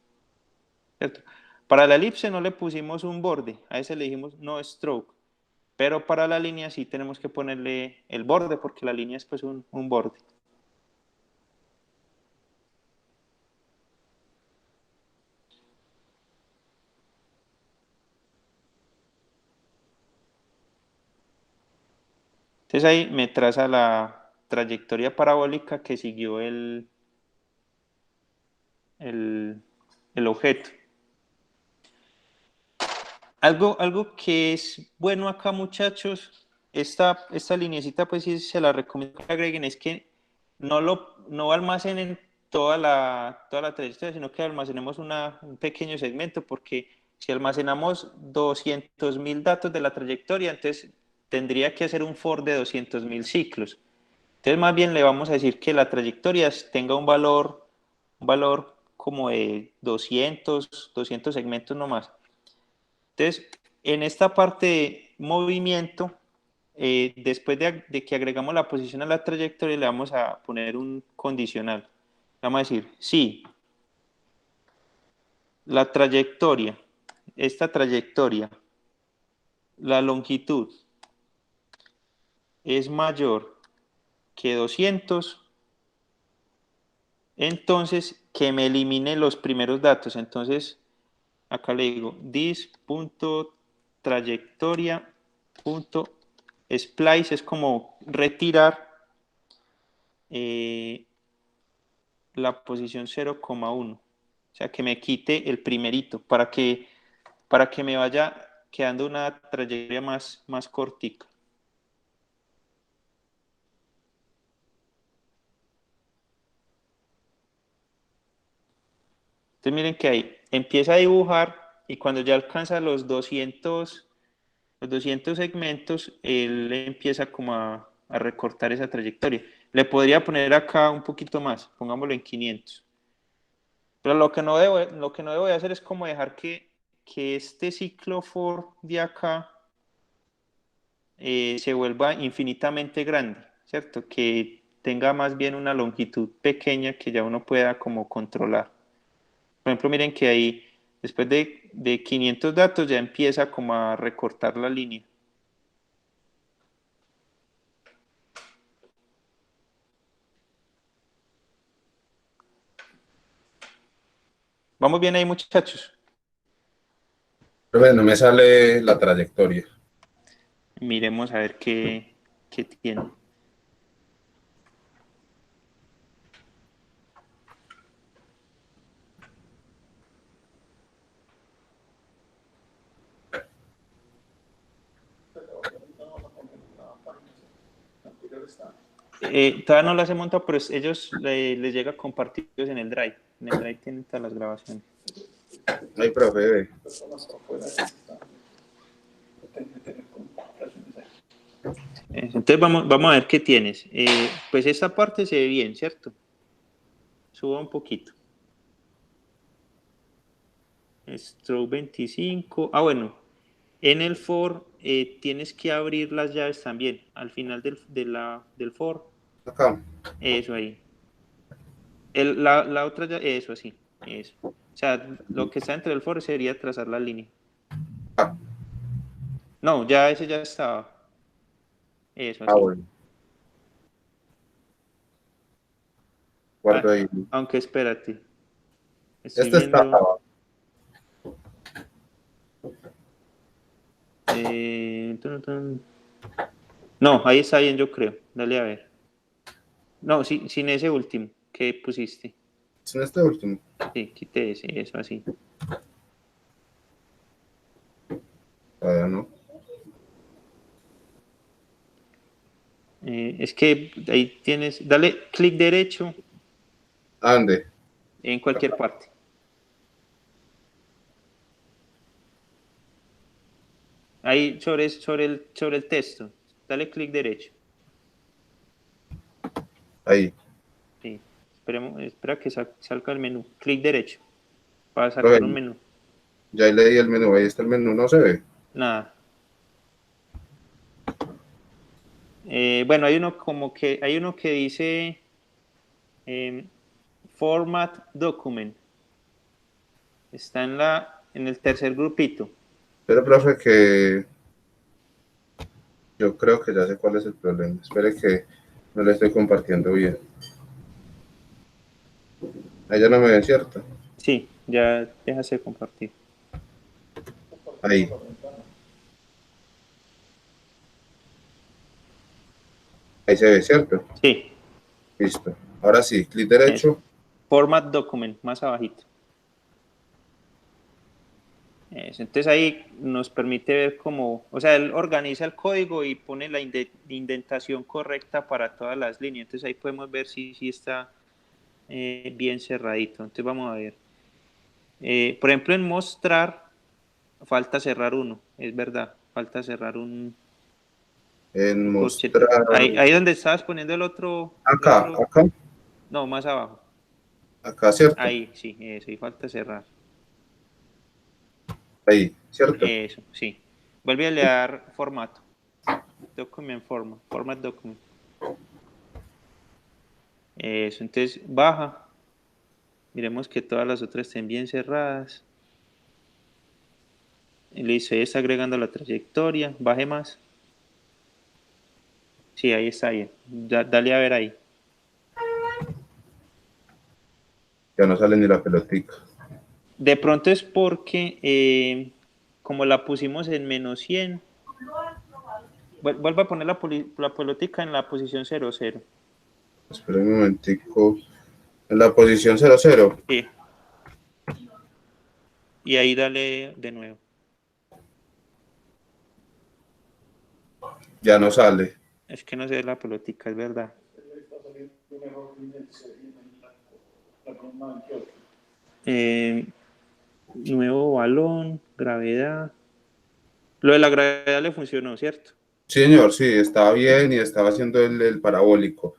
[SPEAKER 1] ¿cierto? Para la elipse no le pusimos un borde, a ese le dijimos no stroke, pero para la línea sí tenemos que ponerle el borde porque la línea es pues un borde. Entonces ahí me traza la trayectoria parabólica que siguió el objeto. Algo que es bueno acá, muchachos, esta lineecita, pues sí se la recomiendo que agreguen, es que no almacenen toda la trayectoria, sino que almacenemos un pequeño segmento, porque si almacenamos 200.000 datos de la trayectoria, entonces tendría que hacer un for de 200.000 ciclos. Entonces más bien le vamos a decir que la trayectoria tenga un valor como de 200 segmentos nomás. Entonces, en esta parte de movimiento, después de que agregamos la posición a la trayectoria, le vamos a poner un condicional. Vamos a decir, sí, la trayectoria, esta trayectoria, la longitud es mayor que 200, entonces que me elimine los primeros datos. Entonces, acá le digo this.trayectoria.splice, es como retirar la posición 0,1, o sea que me quite el primerito para que me vaya quedando una trayectoria más cortica. Entonces miren que ahí empieza a dibujar y cuando ya alcanza los 200 segmentos, él empieza como a recortar esa trayectoria. Le podría poner acá un poquito más, pongámoslo en 500. Pero lo que no debo de hacer es como dejar que este ciclo for de acá se vuelva infinitamente grande, ¿cierto? Que tenga más bien una longitud pequeña que ya uno pueda como controlar. Por ejemplo, miren que ahí, después de 500 datos, ya empieza como a recortar la línea. ¿Vamos bien ahí, muchachos?
[SPEAKER 5] Profe, no me sale la trayectoria.
[SPEAKER 1] Miremos a ver qué tiene. Todavía no las he montado, pero ellos les llega a compartirlos en el Drive. En el Drive tienen todas las grabaciones.
[SPEAKER 5] Ay, profe, ve.
[SPEAKER 1] Entonces vamos a ver qué tienes. Pues esta parte se ve bien, ¿cierto? Suba un poquito. Stroke 25. Ah, bueno. En el for tienes que abrir las llaves también. Al final del for.
[SPEAKER 5] Acá.
[SPEAKER 1] Eso ahí. La otra llave, eso así. Eso. O sea, lo que está entre el for sería trazar la línea. No, ese ya estaba. Eso así.
[SPEAKER 5] Ah, bueno. Guardo ahí.
[SPEAKER 1] Aunque espérate. Estoy
[SPEAKER 5] Este está
[SPEAKER 1] viendo.
[SPEAKER 5] abajo.
[SPEAKER 1] No, ahí está bien, yo creo. Dale a ver. No, sí, sin ese último que pusiste.
[SPEAKER 5] Sin este último.
[SPEAKER 1] Sí, quité ese, eso así.
[SPEAKER 5] Todavía no.
[SPEAKER 1] Es que ahí tienes. Dale clic derecho.
[SPEAKER 5] ¿A dónde?
[SPEAKER 1] En cualquier parte. Ahí sobre el texto. Dale clic derecho.
[SPEAKER 5] Ahí.
[SPEAKER 1] Sí. Espera que salga el menú. Clic derecho. Para sacar un menú.
[SPEAKER 5] Ya leí el menú. Ahí está el menú. No se ve.
[SPEAKER 1] Nada. Bueno, hay uno que dice Format Document. Está en el tercer grupito.
[SPEAKER 5] Pero, profe, que yo creo que ya sé cuál es el problema. Espere que no le estoy compartiendo bien. Ahí ya no me ven, ¿cierto?
[SPEAKER 1] Sí, ya déjase compartir.
[SPEAKER 5] Ahí. Ahí se ve, ¿cierto?
[SPEAKER 1] Sí.
[SPEAKER 5] Listo. Ahora sí, clic derecho.
[SPEAKER 1] Format Document, más abajito. Entonces ahí nos permite ver cómo, o sea, él organiza el código y pone la indentación correcta para todas las líneas. Entonces ahí podemos ver si está bien cerradito. Entonces vamos a ver. Por ejemplo, en mostrar, falta cerrar uno, es verdad, falta cerrar un
[SPEAKER 5] En
[SPEAKER 1] Corchete.
[SPEAKER 5] mostrar.
[SPEAKER 1] Ahí donde estabas poniendo el otro.
[SPEAKER 5] Acá, acá,
[SPEAKER 1] No, más abajo.
[SPEAKER 5] acá, ¿cierto?
[SPEAKER 1] Ahí, sí, eso, y falta cerrar.
[SPEAKER 5] Ahí, ¿cierto?
[SPEAKER 1] Eso, sí. Vuelve a dar formato. Document format document. Eso, entonces baja. Miremos que todas las otras estén bien cerradas. Y listo, ahí está agregando la trayectoria. Baje más. Sí, ahí está bien. Dale a ver ahí.
[SPEAKER 5] Ya no sale ni la pelotica.
[SPEAKER 1] De pronto es porque como la pusimos en -100, vuelve a poner la pelotica en la posición 00.
[SPEAKER 5] Espera un momentico. En la posición 00.
[SPEAKER 1] Sí. Y ahí dale de nuevo.
[SPEAKER 5] Ya no sale.
[SPEAKER 1] Es que no sé la pelotica, es verdad.
[SPEAKER 8] Está saliendo un error en la columna 28.
[SPEAKER 1] Nuevo balón, gravedad. Lo de la gravedad le funcionó, ¿cierto?
[SPEAKER 5] Sí, señor, sí, estaba bien y estaba haciendo el parabólico,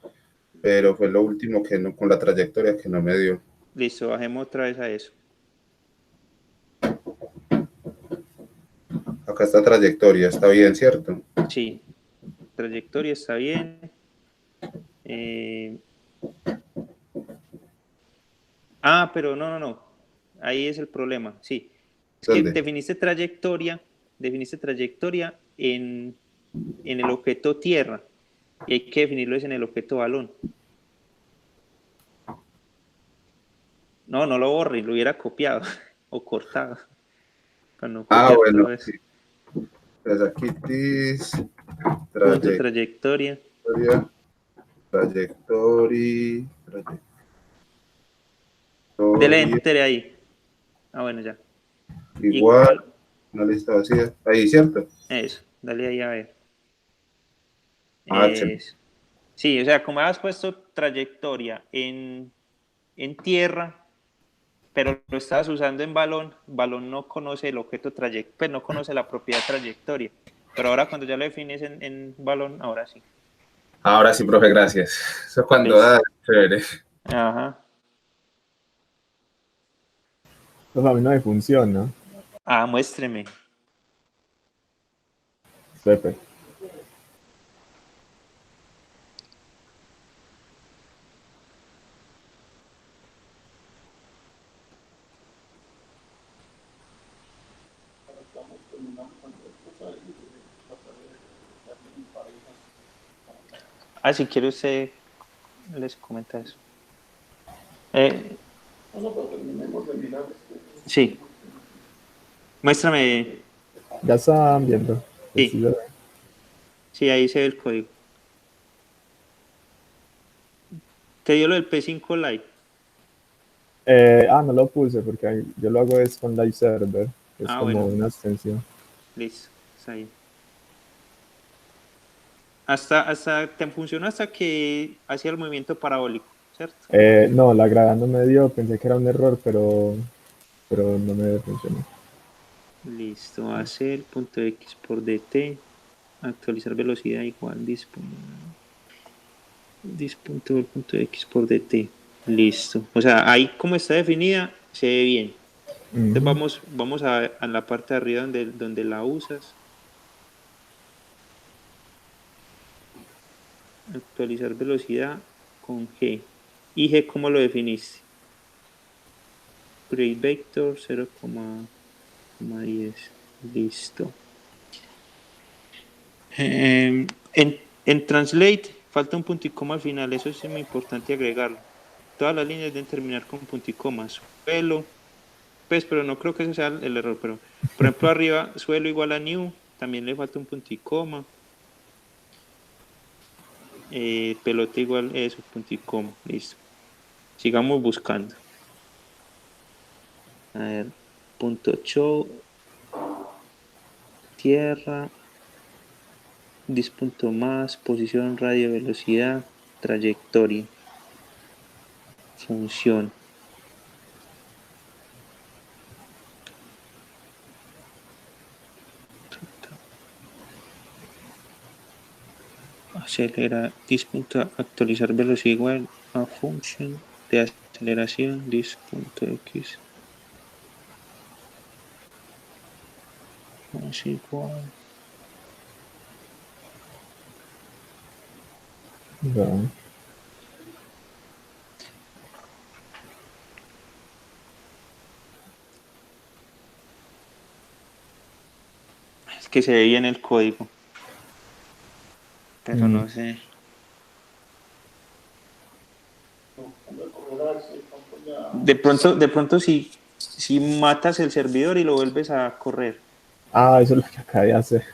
[SPEAKER 5] pero fue lo último que no, con la trayectoria que no me dio.
[SPEAKER 1] Listo, bajemos otra vez a eso.
[SPEAKER 5] Acá está trayectoria, está bien, ¿cierto?
[SPEAKER 1] Sí, trayectoria está bien. Eh, pero no. Ahí es el problema, sí. Es que
[SPEAKER 5] ¿Dónde?
[SPEAKER 1] definiste trayectoria en el objeto tierra y hay que definirlo es en el objeto balón. No lo borre, lo hubiera copiado o cortado para no copiar
[SPEAKER 5] Bueno,
[SPEAKER 1] todo eso.
[SPEAKER 5] sí. Pues aquí dice
[SPEAKER 1] Punto trayectoria.
[SPEAKER 5] trayectoria.
[SPEAKER 1] Dele enter ahí. Bueno, ya.
[SPEAKER 5] Igual, una lista vacía. Ahí, ¿cierto?
[SPEAKER 1] Eso, dale ahí a ver.
[SPEAKER 5] Excelente.
[SPEAKER 1] Sí, o sea, como has puesto trayectoria en tierra, pero lo estabas usando en balón, balón no conoce el objeto trayectoria, pues no conoce la propiedad trayectoria. Pero ahora cuando ya lo defines en balón, ahora sí.
[SPEAKER 5] Ahora sí, profe, gracias. Eso cuando da, chévere.
[SPEAKER 1] Ajá.
[SPEAKER 7] Pues a mí no me funciona.
[SPEAKER 1] Muéstreme.
[SPEAKER 7] Pepe.
[SPEAKER 1] Si quiere usted les comenta eso.
[SPEAKER 8] No, pero terminemos de mirar.
[SPEAKER 1] Sí. Muéstrame.
[SPEAKER 7] Ya están viendo.
[SPEAKER 1] Sí. Sí, ahí se ve el código. ¿Te dio lo del P5 Lite?
[SPEAKER 7] No lo puse porque yo lo hago es con Live Server, que es como
[SPEAKER 1] bueno.
[SPEAKER 7] una extensión.
[SPEAKER 1] Listo, está ahí. Hasta te funcionó hasta que hacía el movimiento parabólico, ¿cierto?
[SPEAKER 7] No, la gravedad no me dio, pensé que era un error, pero no me funcionó.
[SPEAKER 1] Listo, hacer punto X por DT, actualizar velocidad igual punto X por DT. Listo. O sea, ahí como está definida, se ve bien. Entonces vamos a la parte de arriba donde la usas. Actualizar velocidad con G. ¿Y G cómo lo definiste? Create vector 0,10. Listo. En Translate falta un punto y coma al final. Eso es muy importante agregarlo. Todas las líneas deben terminar con punto y coma. Suelo, pues, pero no creo que ese sea el error. Pero, por ejemplo, arriba, suelo igual a new. También le falta un punto y coma. Pelota igual eso, punto y coma. Listo. Sigamos buscando. A ver, punto show, tierra, punto más, posición, radio, velocidad, trayectoria, función. Acelera, actualizar velocidad igual a función de aceleración, dis.x. Es igual.
[SPEAKER 7] Ya.
[SPEAKER 1] Es que se ve bien el código, pero
[SPEAKER 7] Mm.
[SPEAKER 1] no sé.
[SPEAKER 8] Cuando correrás, el campo ya.
[SPEAKER 1] De pronto si matas el servidor y lo vuelves a correr.
[SPEAKER 7] Ah, eso es lo que acabé de hacer.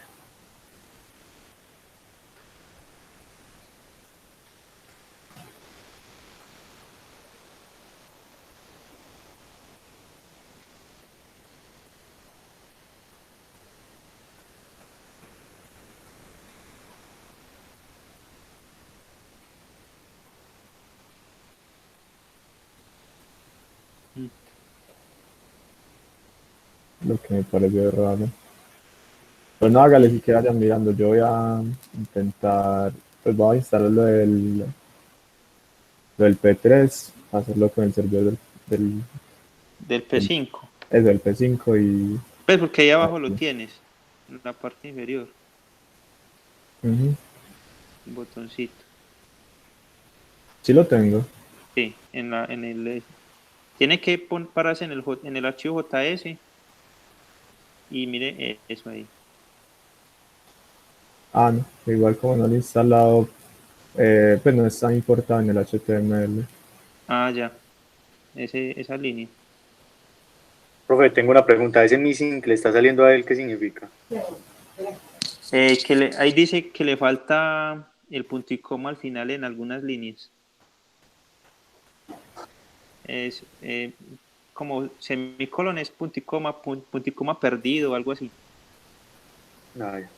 [SPEAKER 7] Lo que me parece raro. Pues no, hágale si quiera vayan mirando. Yo voy a intentar, pues voy a instalar lo del P3, hacerlo con el servidor
[SPEAKER 1] Del
[SPEAKER 7] del,
[SPEAKER 1] P5.
[SPEAKER 7] es del P5 y...
[SPEAKER 1] Pues porque ahí abajo lo tienes, en la parte inferior,
[SPEAKER 7] Ujú.
[SPEAKER 1] el botoncito.
[SPEAKER 7] Sí lo tengo.
[SPEAKER 1] Sí, en el tiene que pararse en el archivo JS y mire eso ahí.
[SPEAKER 7] Ah, no, igual como no lo he instalado, pues no está importado en el HTML.
[SPEAKER 1] Ah, ya, esa línea.
[SPEAKER 11] Profe, tengo una pregunta. ¿Ese missing que le está saliendo a él, qué significa?
[SPEAKER 1] Ahí dice que le falta el punto y coma al final en algunas líneas. Es como semicolon es punto y coma perdido o algo así.
[SPEAKER 11] Ah, ya.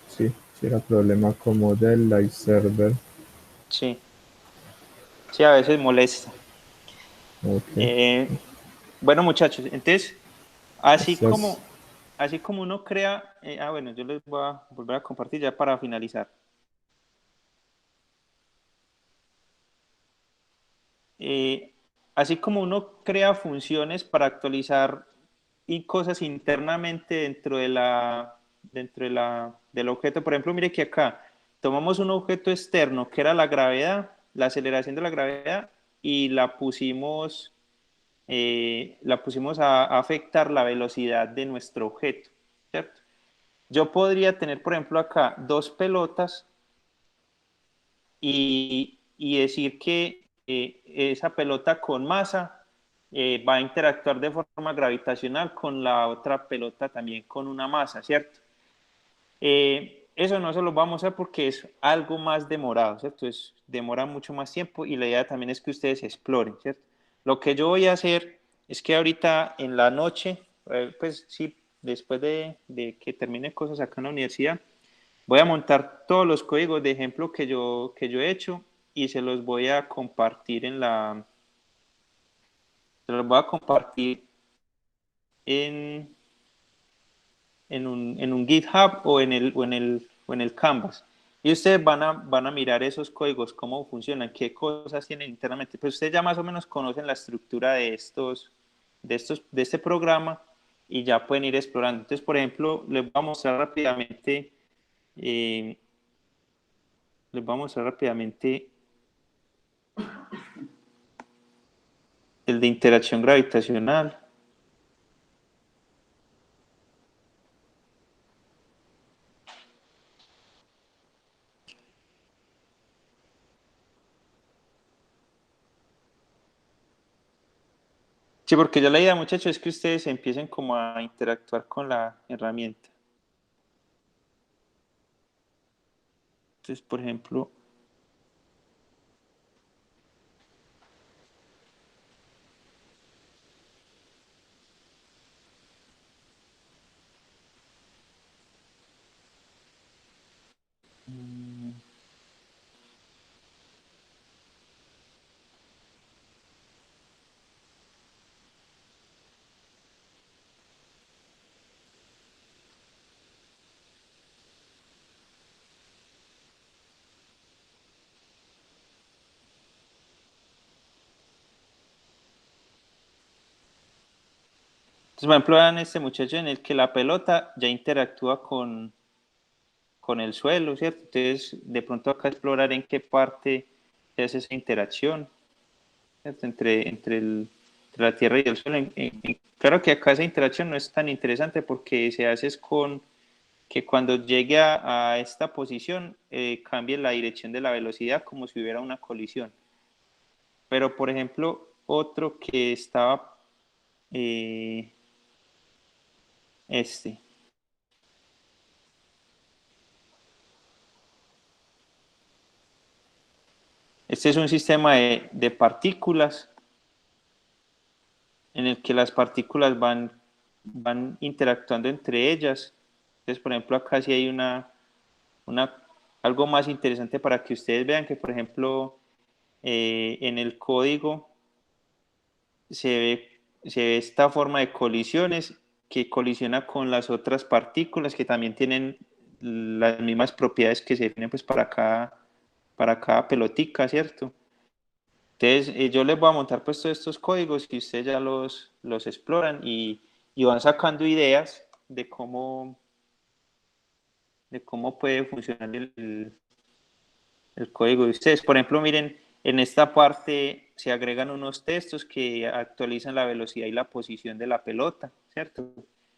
[SPEAKER 7] Sí, sí era problema como del live server.
[SPEAKER 1] Sí, sí, a veces molesta.
[SPEAKER 7] Ok,
[SPEAKER 1] Bueno, muchachos, entonces, así
[SPEAKER 7] gracias.
[SPEAKER 1] como, así como uno crea, bueno, yo les voy a volver a compartir ya para finalizar. Eh, Así como uno crea funciones para actualizar y cosas internamente del objeto. Por ejemplo, mire que acá tomamos un objeto externo que era la gravedad, la aceleración de la gravedad, y la pusimos a afectar la velocidad de nuestro objeto, ¿cierto? Yo podría tener, por ejemplo, acá dos pelotas y decir que esa pelota con masa va a interactuar de forma gravitacional con la otra pelota también con una masa, ¿cierto? Eso no se lo vamos a hacer porque es algo más demorado, ¿cierto? Demora mucho más tiempo y la idea también es que ustedes exploren, ¿cierto? Lo que yo voy a hacer es que ahorita en la noche, pues sí, después de que termine cosas acá en la universidad, voy a montar todos los códigos de ejemplo que yo he hecho y se los voy a compartir se los voy a compartir en, en un GitHub o en el Canvas. Y ustedes van a mirar esos códigos, cómo funcionan, qué cosas tienen internamente. Pues ustedes ya más o menos conocen la estructura de este programa y ya pueden ir explorando. Entonces, por ejemplo, eh, les voy a mostrar rápidamente el de interacción gravitacional. Sí, porque ya la idea, muchachos, es que ustedes empiecen como a interactuar con la herramienta. Entonces, por ejemplo, Entonces, por ejemplo, vean este muchacho en el que la pelota ya interactúa con el suelo, ¿cierto? Entonces, de pronto acá explorar en qué parte se hace esa interacción, ¿cierto? Entre la tierra y el suelo. Claro que acá esa interacción no es tan interesante porque se hace es con que cuando llegue a esta posición cambie la dirección de la velocidad como si hubiera una colisión. Pero, por ejemplo, otro que estaba este es un sistema de partículas en el que las partículas van interactuando entre ellas. Entonces, por ejemplo, acá sí hay algo más interesante para que ustedes vean que, por ejemplo, en el código se ve esta forma de colisiones que colisiona con las otras partículas que también tienen las mismas propiedades que se definen pues para cada pelotica, ¿cierto? Entonces yo les voy a montar pues todos estos códigos y ustedes ya los exploran y van sacando ideas de cómo puede funcionar el código de ustedes. Por ejemplo, miren, en esta parte se agregan unos textos que actualizan la velocidad y la posición de la pelota, ¿cierto?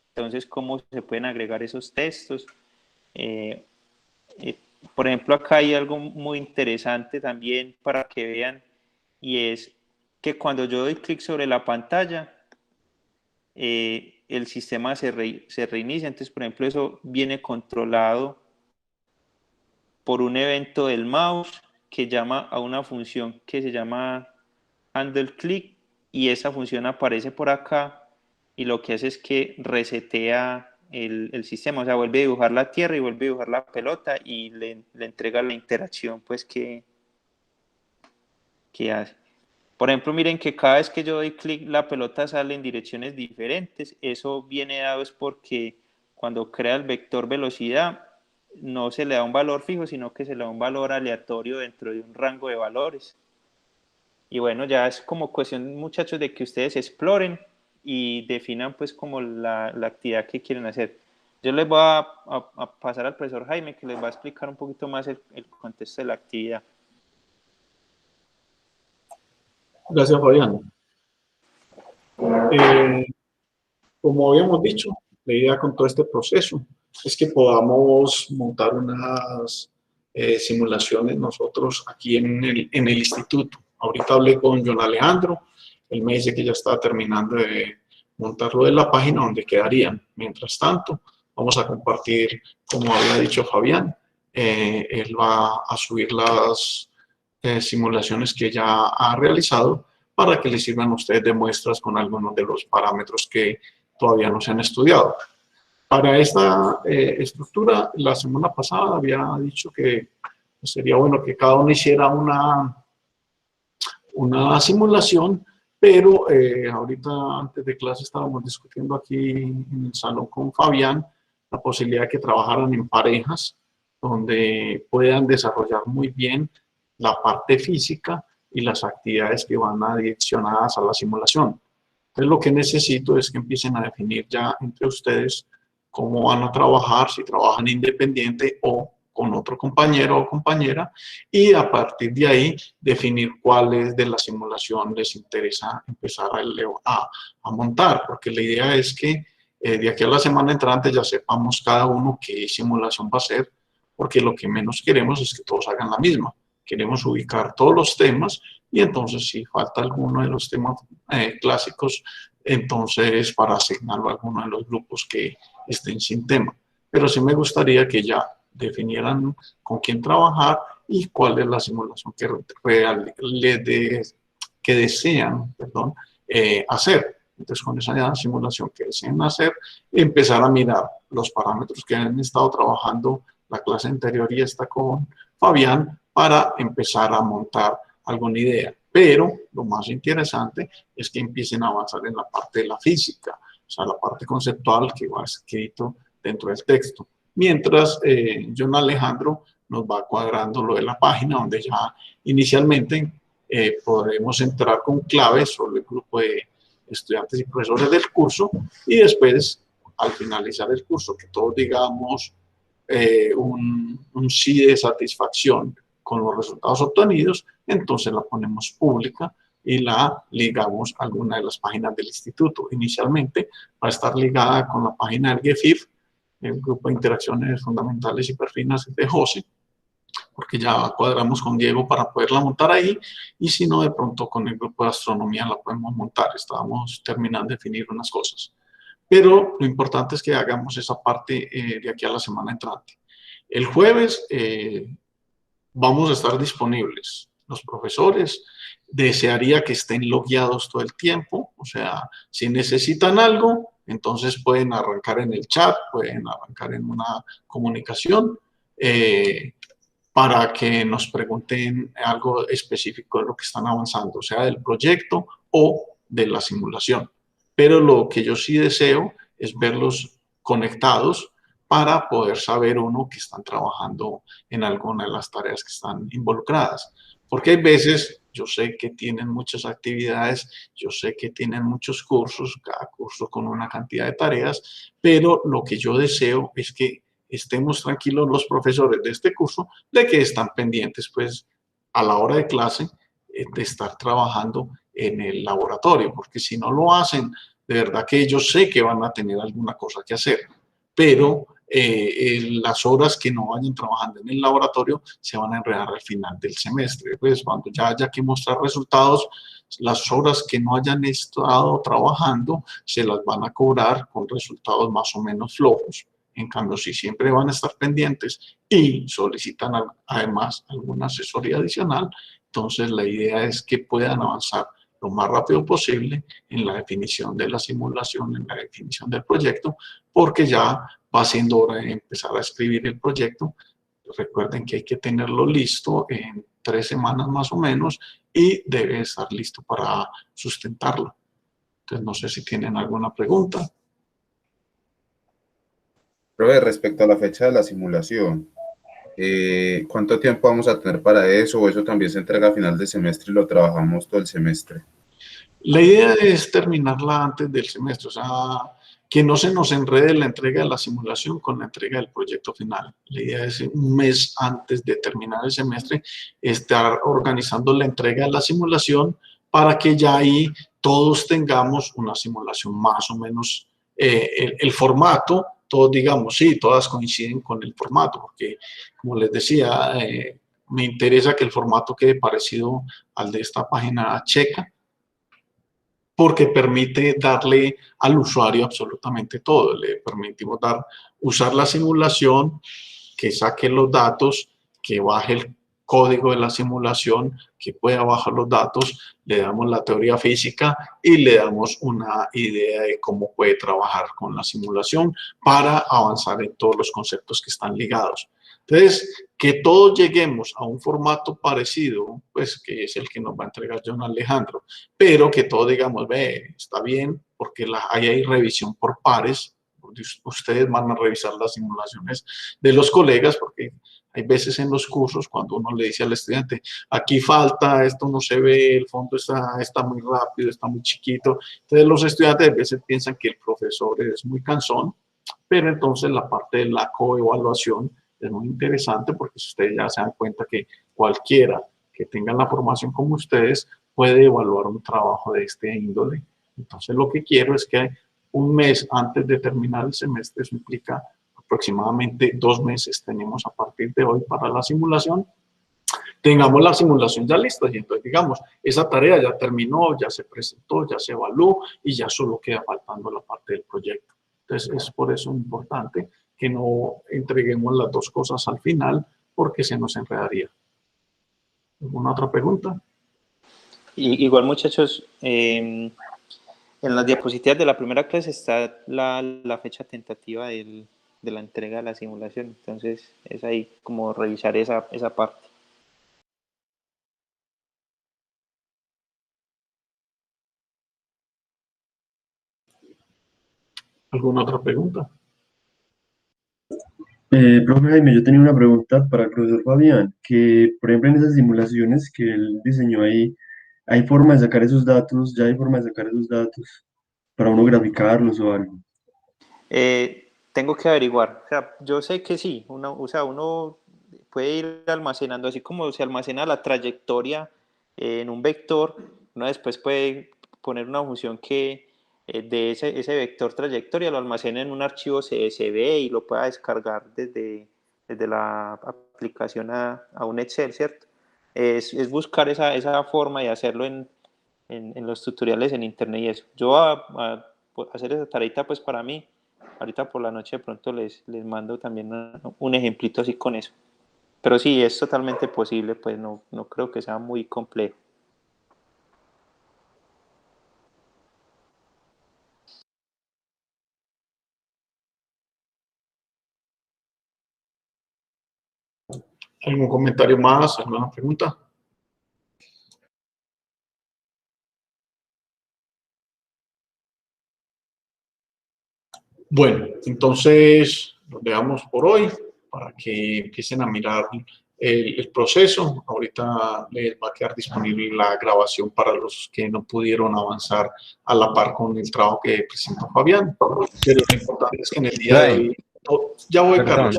[SPEAKER 1] Entonces, ¿cómo se pueden agregar esos textos? Por ejemplo, acá hay algo muy interesante también para que vean, y es que cuando yo doy clic sobre la pantalla, el sistema se reinicia. Entonces, por ejemplo, eso viene controlado por un evento del mouse que llama a una función que se llama handle click, y esa función aparece por acá y lo que hace es que resetea el sistema, o sea, vuelve a dibujar la tierra y vuelve a dibujar la pelota y le entrega la interacción pues que hace. Por ejemplo, miren que cada vez que yo doy clic la pelota sale en direcciones diferentes. Eso viene dado es porque cuando crea el vector velocidad no se le da un valor fijo, sino que se le da un valor aleatorio dentro de un rango de valores. Y bueno, ya es como cuestión, muchachos, de que ustedes exploren y definan pues como la actividad que quieren hacer. Yo les voy a pasar al profesor Jaime, que les va a explicar un poquito más el contexto de la actividad.
[SPEAKER 8] Gracias, Fabián. Como habíamos dicho, la idea con todo este proceso es que podamos montar unas simulaciones nosotros aquí en el instituto. Ahorita hablé con John Alejandro, él me dice que ya está terminando de montarlo de la página donde quedarían. Mientras tanto, vamos a compartir, como había dicho Fabián, él va a subir las simulaciones que ya ha realizado para que les sirvan a ustedes de muestras con algunos de los parámetros que todavía no se han estudiado. Para esta estructura, la semana pasada había dicho que sería bueno que cada uno hiciera una simulación, pero ahorita antes de clase estábamos discutiendo aquí en el salón con Fabián la posibilidad de que trabajaran en parejas donde puedan desarrollar muy bien la parte física y las actividades que van adicionadas a la simulación. Entonces lo que necesito es que empiecen a definir ya entre ustedes cómo van a trabajar, si trabajan independiente o con otro compañero o compañera, y a partir de ahí definir cuáles de la simulación les interesa empezar a montar, porque la idea es que de aquí a la semana entrante ya sepamos cada uno qué simulación va a hacer, porque lo que menos queremos es que todos hagan la misma. Queremos ubicar todos los temas y entonces si falta alguno de los temas clásicos, entonces para asignarlo a alguno de los grupos que estén sin tema. Pero sí me gustaría que ya definieran con quién trabajar y cuál es la simulación que desean hacer. Entonces, con esa simulación que desean hacer, empezar a mirar los parámetros que han estado trabajando la clase anterior y esta con Fabián para empezar a montar alguna idea. Pero lo más interesante es que empiecen a avanzar en la parte de la física, o sea, la parte conceptual que va escrito dentro del texto. Mientras John Alejandro nos va cuadrando lo de la página, donde ya inicialmente podremos entrar con claves sobre el grupo estudiantes y profesores del curso, y después, al finalizar el curso, que todos digamos un sí de satisfacción con los resultados obtenidos, entonces la ponemos pública y la ligamos a alguna de las páginas del instituto. Inicialmente va a estar ligada con la página del GEFIF, el Grupo de Interacciones Fundamentales y Perfinas de José, porque ya cuadramos con Diego para poderla montar ahí, y si no, de pronto con el grupo de astronomía la podemos montar. Estábamos terminando de definir unas cosas. Pero lo importante es que hagamos esa parte de aquí a la semana entrante. El jueves vamos a estar disponibles. Los profesores desearía que estén logueados todo el tiempo, o sea, si necesitan algo, entonces pueden arrancar en el chat, pueden arrancar en una comunicación para que nos pregunten algo específico de lo que están avanzando, sea del proyecto o de la simulación. Pero lo que yo sí deseo es verlos conectados para poder saber uno que están trabajando en alguna de las tareas que están involucradas. Porque hay veces, yo sé que tienen muchas actividades, yo sé que tienen muchos cursos, cada curso con una cantidad de tareas, pero lo que yo deseo es que estemos tranquilos los profesores de este curso de que están pendientes, pues, a la hora de clase, de estar trabajando en el laboratorio, porque si no lo hacen, de verdad que yo sé que van a tener alguna cosa que hacer, pero las horas que no vayan trabajando en el laboratorio se van a enredar al final del semestre. Pues cuando ya haya que mostrar resultados, las horas que no hayan estado trabajando se las van a cobrar con resultados más o menos flojos. En cambio, si siempre van a estar pendientes y solicitan además alguna asesoría adicional, entonces la idea es que puedan avanzar lo más rápido posible en la definición de la simulación, en la definición del proyecto, porque ya va siendo hora de empezar a escribir el proyecto. Recuerden que hay que tenerlo listo en 3 semanas más o menos y debe estar listo para sustentarlo. Entonces, no sé si tienen alguna pregunta.
[SPEAKER 5] Profe, respecto a la fecha de la simulación, ¿cuánto tiempo vamos a tener para eso? ¿O eso también se entrega a final de semestre y lo trabajamos todo el semestre?
[SPEAKER 8] La idea es terminarla antes del semestre, o sea, que no se nos enrede la entrega de la simulación con la entrega del proyecto final. La idea es un mes antes de terminar el semestre estar organizando la entrega de la simulación para que ya ahí todos tengamos una simulación más o menos, el formato, todos digamos, sí, todas coinciden con el formato, porque como les decía, me interesa que el formato quede parecido al de esta página checa, porque permite darle al usuario absolutamente todo. Le permitimos usar la simulación, que saque los datos, que baje el código de la simulación, que pueda bajar los datos, le damos la teoría física y le damos una idea de cómo puede trabajar con la simulación para avanzar en todos los conceptos que están ligados. Entonces, que todos lleguemos a un formato parecido, pues que es el que nos va a entregar John Alejandro, pero que todos digamos, ve, está bien, porque ahí hay revisión por pares, ustedes van a revisar las simulaciones de los colegas, porque hay veces en los cursos cuando uno le dice al estudiante, aquí falta, esto no se ve, el fondo está muy rápido, está muy chiquito, entonces los estudiantes a veces piensan que el profesor es muy cansón, pero entonces la parte de la coevaluación es muy interesante, porque si ustedes ya se dan cuenta que cualquiera que tenga la formación como ustedes puede evaluar un trabajo de este índole. Entonces lo que quiero es que un mes antes de terminar el semestre, eso implica aproximadamente 2 meses tenemos a partir de hoy para la simulación, tengamos la simulación ya lista y entonces digamos, esa tarea ya terminó, ya se presentó, ya se evaluó y ya solo queda faltando la parte del proyecto. Entonces es por eso importante que no entreguemos las 2 cosas al final porque se nos enredaría. ¿Alguna otra pregunta?
[SPEAKER 1] Igual, muchachos, en las diapositivas de la primera clase está la fecha tentativa de la entrega de la simulación, entonces es ahí como revisar esa parte.
[SPEAKER 8] ¿Alguna otra pregunta?
[SPEAKER 12] Profe Jaime, yo tenía una pregunta para el profesor Fabián, que por ejemplo en esas simulaciones que él diseñó ahí, ¿Hay forma de sacar esos datos? ¿Ya hay forma de sacar esos datos para uno graficarlos o algo?
[SPEAKER 1] Tengo que averiguar. O sea, yo sé que sí. O sea, uno puede ir almacenando, así como se almacena la trayectoria en un vector, uno después puede poner una función que de ese vector trayectoria lo almacene en un archivo CSV y lo pueda descargar desde la aplicación a un Excel, ¿cierto? Es buscar esa forma y hacerlo en los tutoriales en internet y eso. Yo a hacer esa tareita pues para mí, ahorita por la noche de pronto les mando también un ejemplito así con eso. Pero sí, es totalmente posible, pues no creo que sea muy complejo.
[SPEAKER 8] ¿Algún comentario más? ¿Alguna pregunta? Bueno, entonces lo dejamos por hoy para que empiecen a mirar el proceso. Ahorita les va a quedar disponible la grabación para los que no pudieron avanzar a la par con el trabajo que presentó Fabián. Pero lo importante es que en el día de hoy, ya voy,
[SPEAKER 6] Perdón.
[SPEAKER 8] Carlos,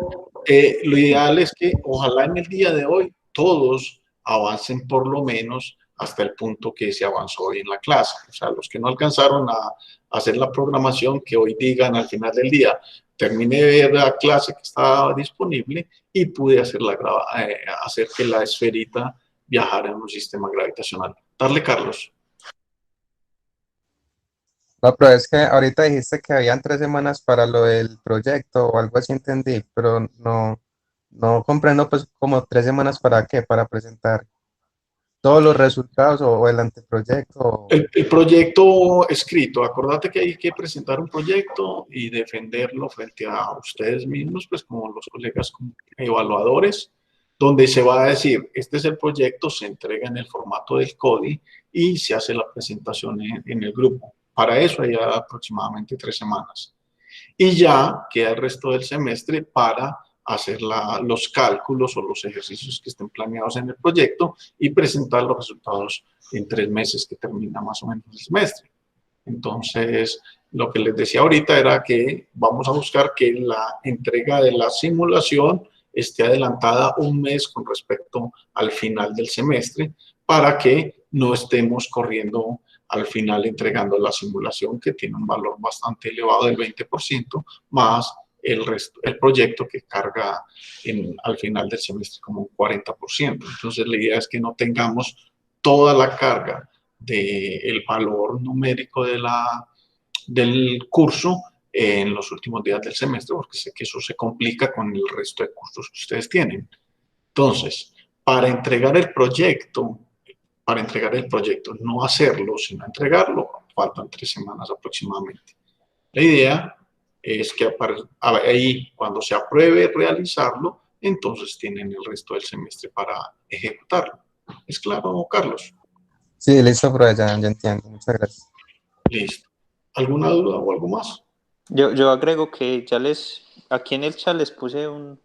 [SPEAKER 8] lo ideal es que ojalá en el día de hoy todos avancen por lo menos hasta el punto que se avanzó hoy en la clase. O sea, los que no alcanzaron a hacer la programación, que hoy digan al final del día, terminé de ver la clase que estaba disponible y pude hacer hacer que la esferita viajara en un sistema gravitacional. Darle, Carlos.
[SPEAKER 13] No, pero es que ahorita dijiste que habían 3 semanas para lo del proyecto o algo así entendí, pero no comprendo pues como 3 semanas para qué, para presentar todos los resultados o el anteproyecto.
[SPEAKER 8] El proyecto escrito, acordate que hay que presentar un proyecto y defenderlo frente a ustedes mismos, pues como los colegas como evaluadores, donde se va a decir, este es el proyecto, se entrega en el formato del CODI y se hace la presentación en el grupo. Para eso hay aproximadamente 3 semanas. Y ya queda el resto del semestre para hacer los cálculos o los ejercicios que estén planeados en el proyecto y presentar los resultados en 3 meses que termina más o menos el semestre. Entonces, lo que les decía ahorita era que vamos a buscar que la entrega de la simulación esté adelantada un mes con respecto al final del semestre para que no estemos corriendo al final entregando la simulación que tiene un valor bastante elevado del 20% más el proyecto que carga al final del semestre como un 40%. Entonces la idea es que no tengamos toda la carga del valor numérico del curso en los últimos días del semestre, porque sé que eso se complica con el resto de cursos que ustedes tienen. Entonces, para entregar el proyecto, no hacerlo, sino entregarlo, faltan 3 semanas aproximadamente. La idea es que ahí, cuando se apruebe realizarlo, entonces tienen el resto del semestre para ejecutarlo. ¿Es claro, Carlos?
[SPEAKER 13] Sí, listo, pero ya entiendo. Muchas gracias.
[SPEAKER 8] Listo. ¿Alguna duda o algo más?
[SPEAKER 1] Yo agrego que aquí en el chat les puse un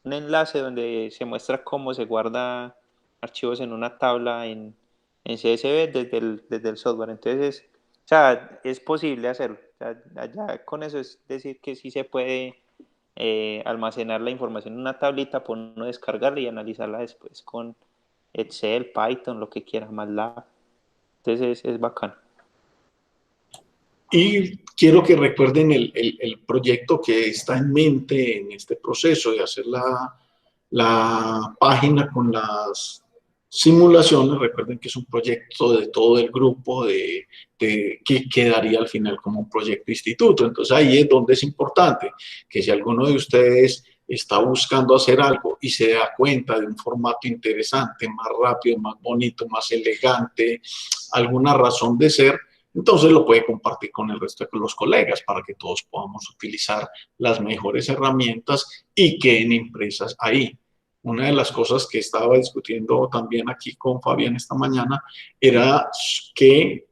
[SPEAKER 1] enlace donde se muestra cómo se guarda archivos en una tabla en CSV desde el software. Entonces, o sea, es posible hacerlo. O sea, ya con eso es decir que sí se puede almacenar la información en una tablita, por uno descargarla y analizarla después con Excel, Python, lo que quiera, MATLAB. Entonces es bacano.
[SPEAKER 8] Y quiero que recuerden el proyecto que está en mente en este proceso de hacer la página con las simulaciones. Recuerden que es un proyecto de todo el grupo que quedaría al final como un proyecto instituto. Entonces ahí es donde es importante que si alguno de ustedes está buscando hacer algo y se da cuenta de un formato interesante, más rápido, más bonito, más elegante, alguna razón de ser, entonces lo puede compartir con el resto de los colegas para que todos podamos utilizar las mejores herramientas y queden impresas ahí. Una de las cosas que estaba discutiendo también aquí con Fabián esta mañana era que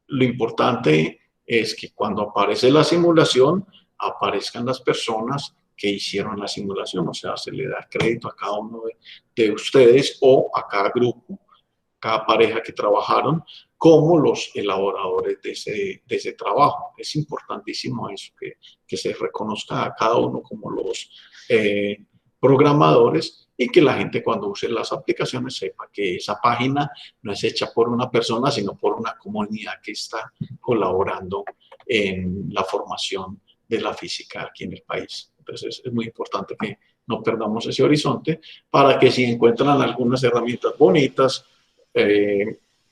[SPEAKER 8] lo importante es que cuando aparece la simulación, aparezcan las personas que hicieron la simulación, o sea, se le da crédito a cada uno de ustedes o a cada grupo cada pareja que trabajaron, como los elaboradores de ese trabajo. Es importantísimo eso, que se reconozca a cada uno como los programadores y que la gente cuando use las aplicaciones sepa que esa página no es hecha por una persona, sino por una comunidad que está colaborando en la formación de la física aquí en el país. Entonces es muy importante que no perdamos ese horizonte para que si encuentran algunas herramientas bonitas,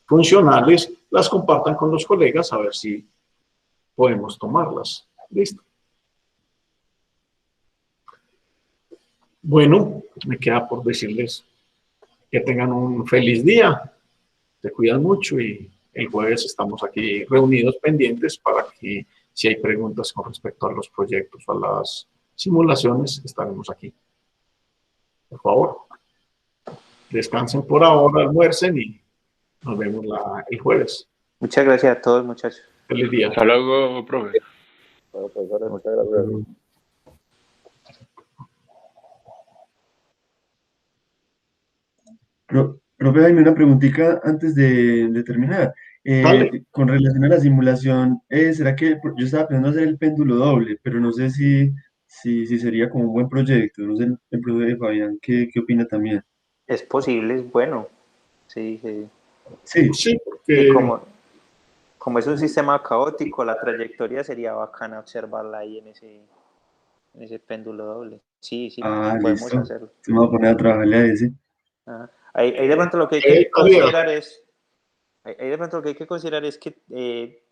[SPEAKER 8] funcionales, las compartan con los colegas a ver si podemos tomarlas. Listo. Bueno, me queda por decirles que tengan un feliz día, se cuidan mucho y el jueves estamos aquí reunidos pendientes para que si hay preguntas con respecto a los proyectos o a las simulaciones, estaremos aquí. Por favor, descansen por ahora, almuercen y nos vemos el jueves.
[SPEAKER 1] Muchas gracias a todos, muchachos.
[SPEAKER 8] Feliz día.
[SPEAKER 10] Hasta luego, profe.
[SPEAKER 14] Bueno, profesores, muchas gracias.
[SPEAKER 12] Profe, Jaime, una preguntita antes de terminar. Con relación a la simulación, ¿será que yo estaba pensando hacer el péndulo doble, pero no sé si sería como un buen proyecto? No sé, el profe Fabián, ¿qué opina también?
[SPEAKER 1] Es posible, es bueno. Sí, sí.
[SPEAKER 8] Sí,
[SPEAKER 1] porque... como es un sistema caótico, la trayectoria sería bacana observarla ahí en ese péndulo doble. Sí, podemos
[SPEAKER 12] listo.
[SPEAKER 1] hacerlo.
[SPEAKER 12] Se me va a poner a trabajarle a ese.
[SPEAKER 1] Ahí de pronto lo que hay que considerar es que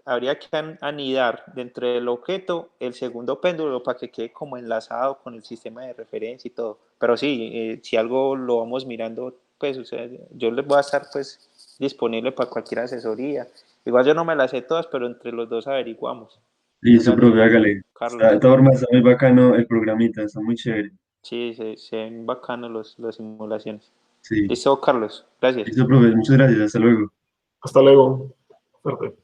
[SPEAKER 1] habría que anidar dentro del objeto el segundo péndulo para que quede como enlazado con el sistema de referencia y todo. Pero sí, si algo lo vamos mirando, pues o sea, yo les voy a estar pues disponible para cualquier asesoría. Igual yo no me las sé todas, pero entre los dos averiguamos.
[SPEAKER 12] Listo, profe, hágale.
[SPEAKER 1] Carlos.
[SPEAKER 12] De todas formas, está muy bacano el programita, está muy chévere.
[SPEAKER 1] Sí, se ven bacanos las simulaciones.
[SPEAKER 12] Sí.
[SPEAKER 1] Listo, Carlos. Gracias.
[SPEAKER 12] Listo, profe, muchas gracias. Hasta luego.
[SPEAKER 8] Hasta luego. Perfecto.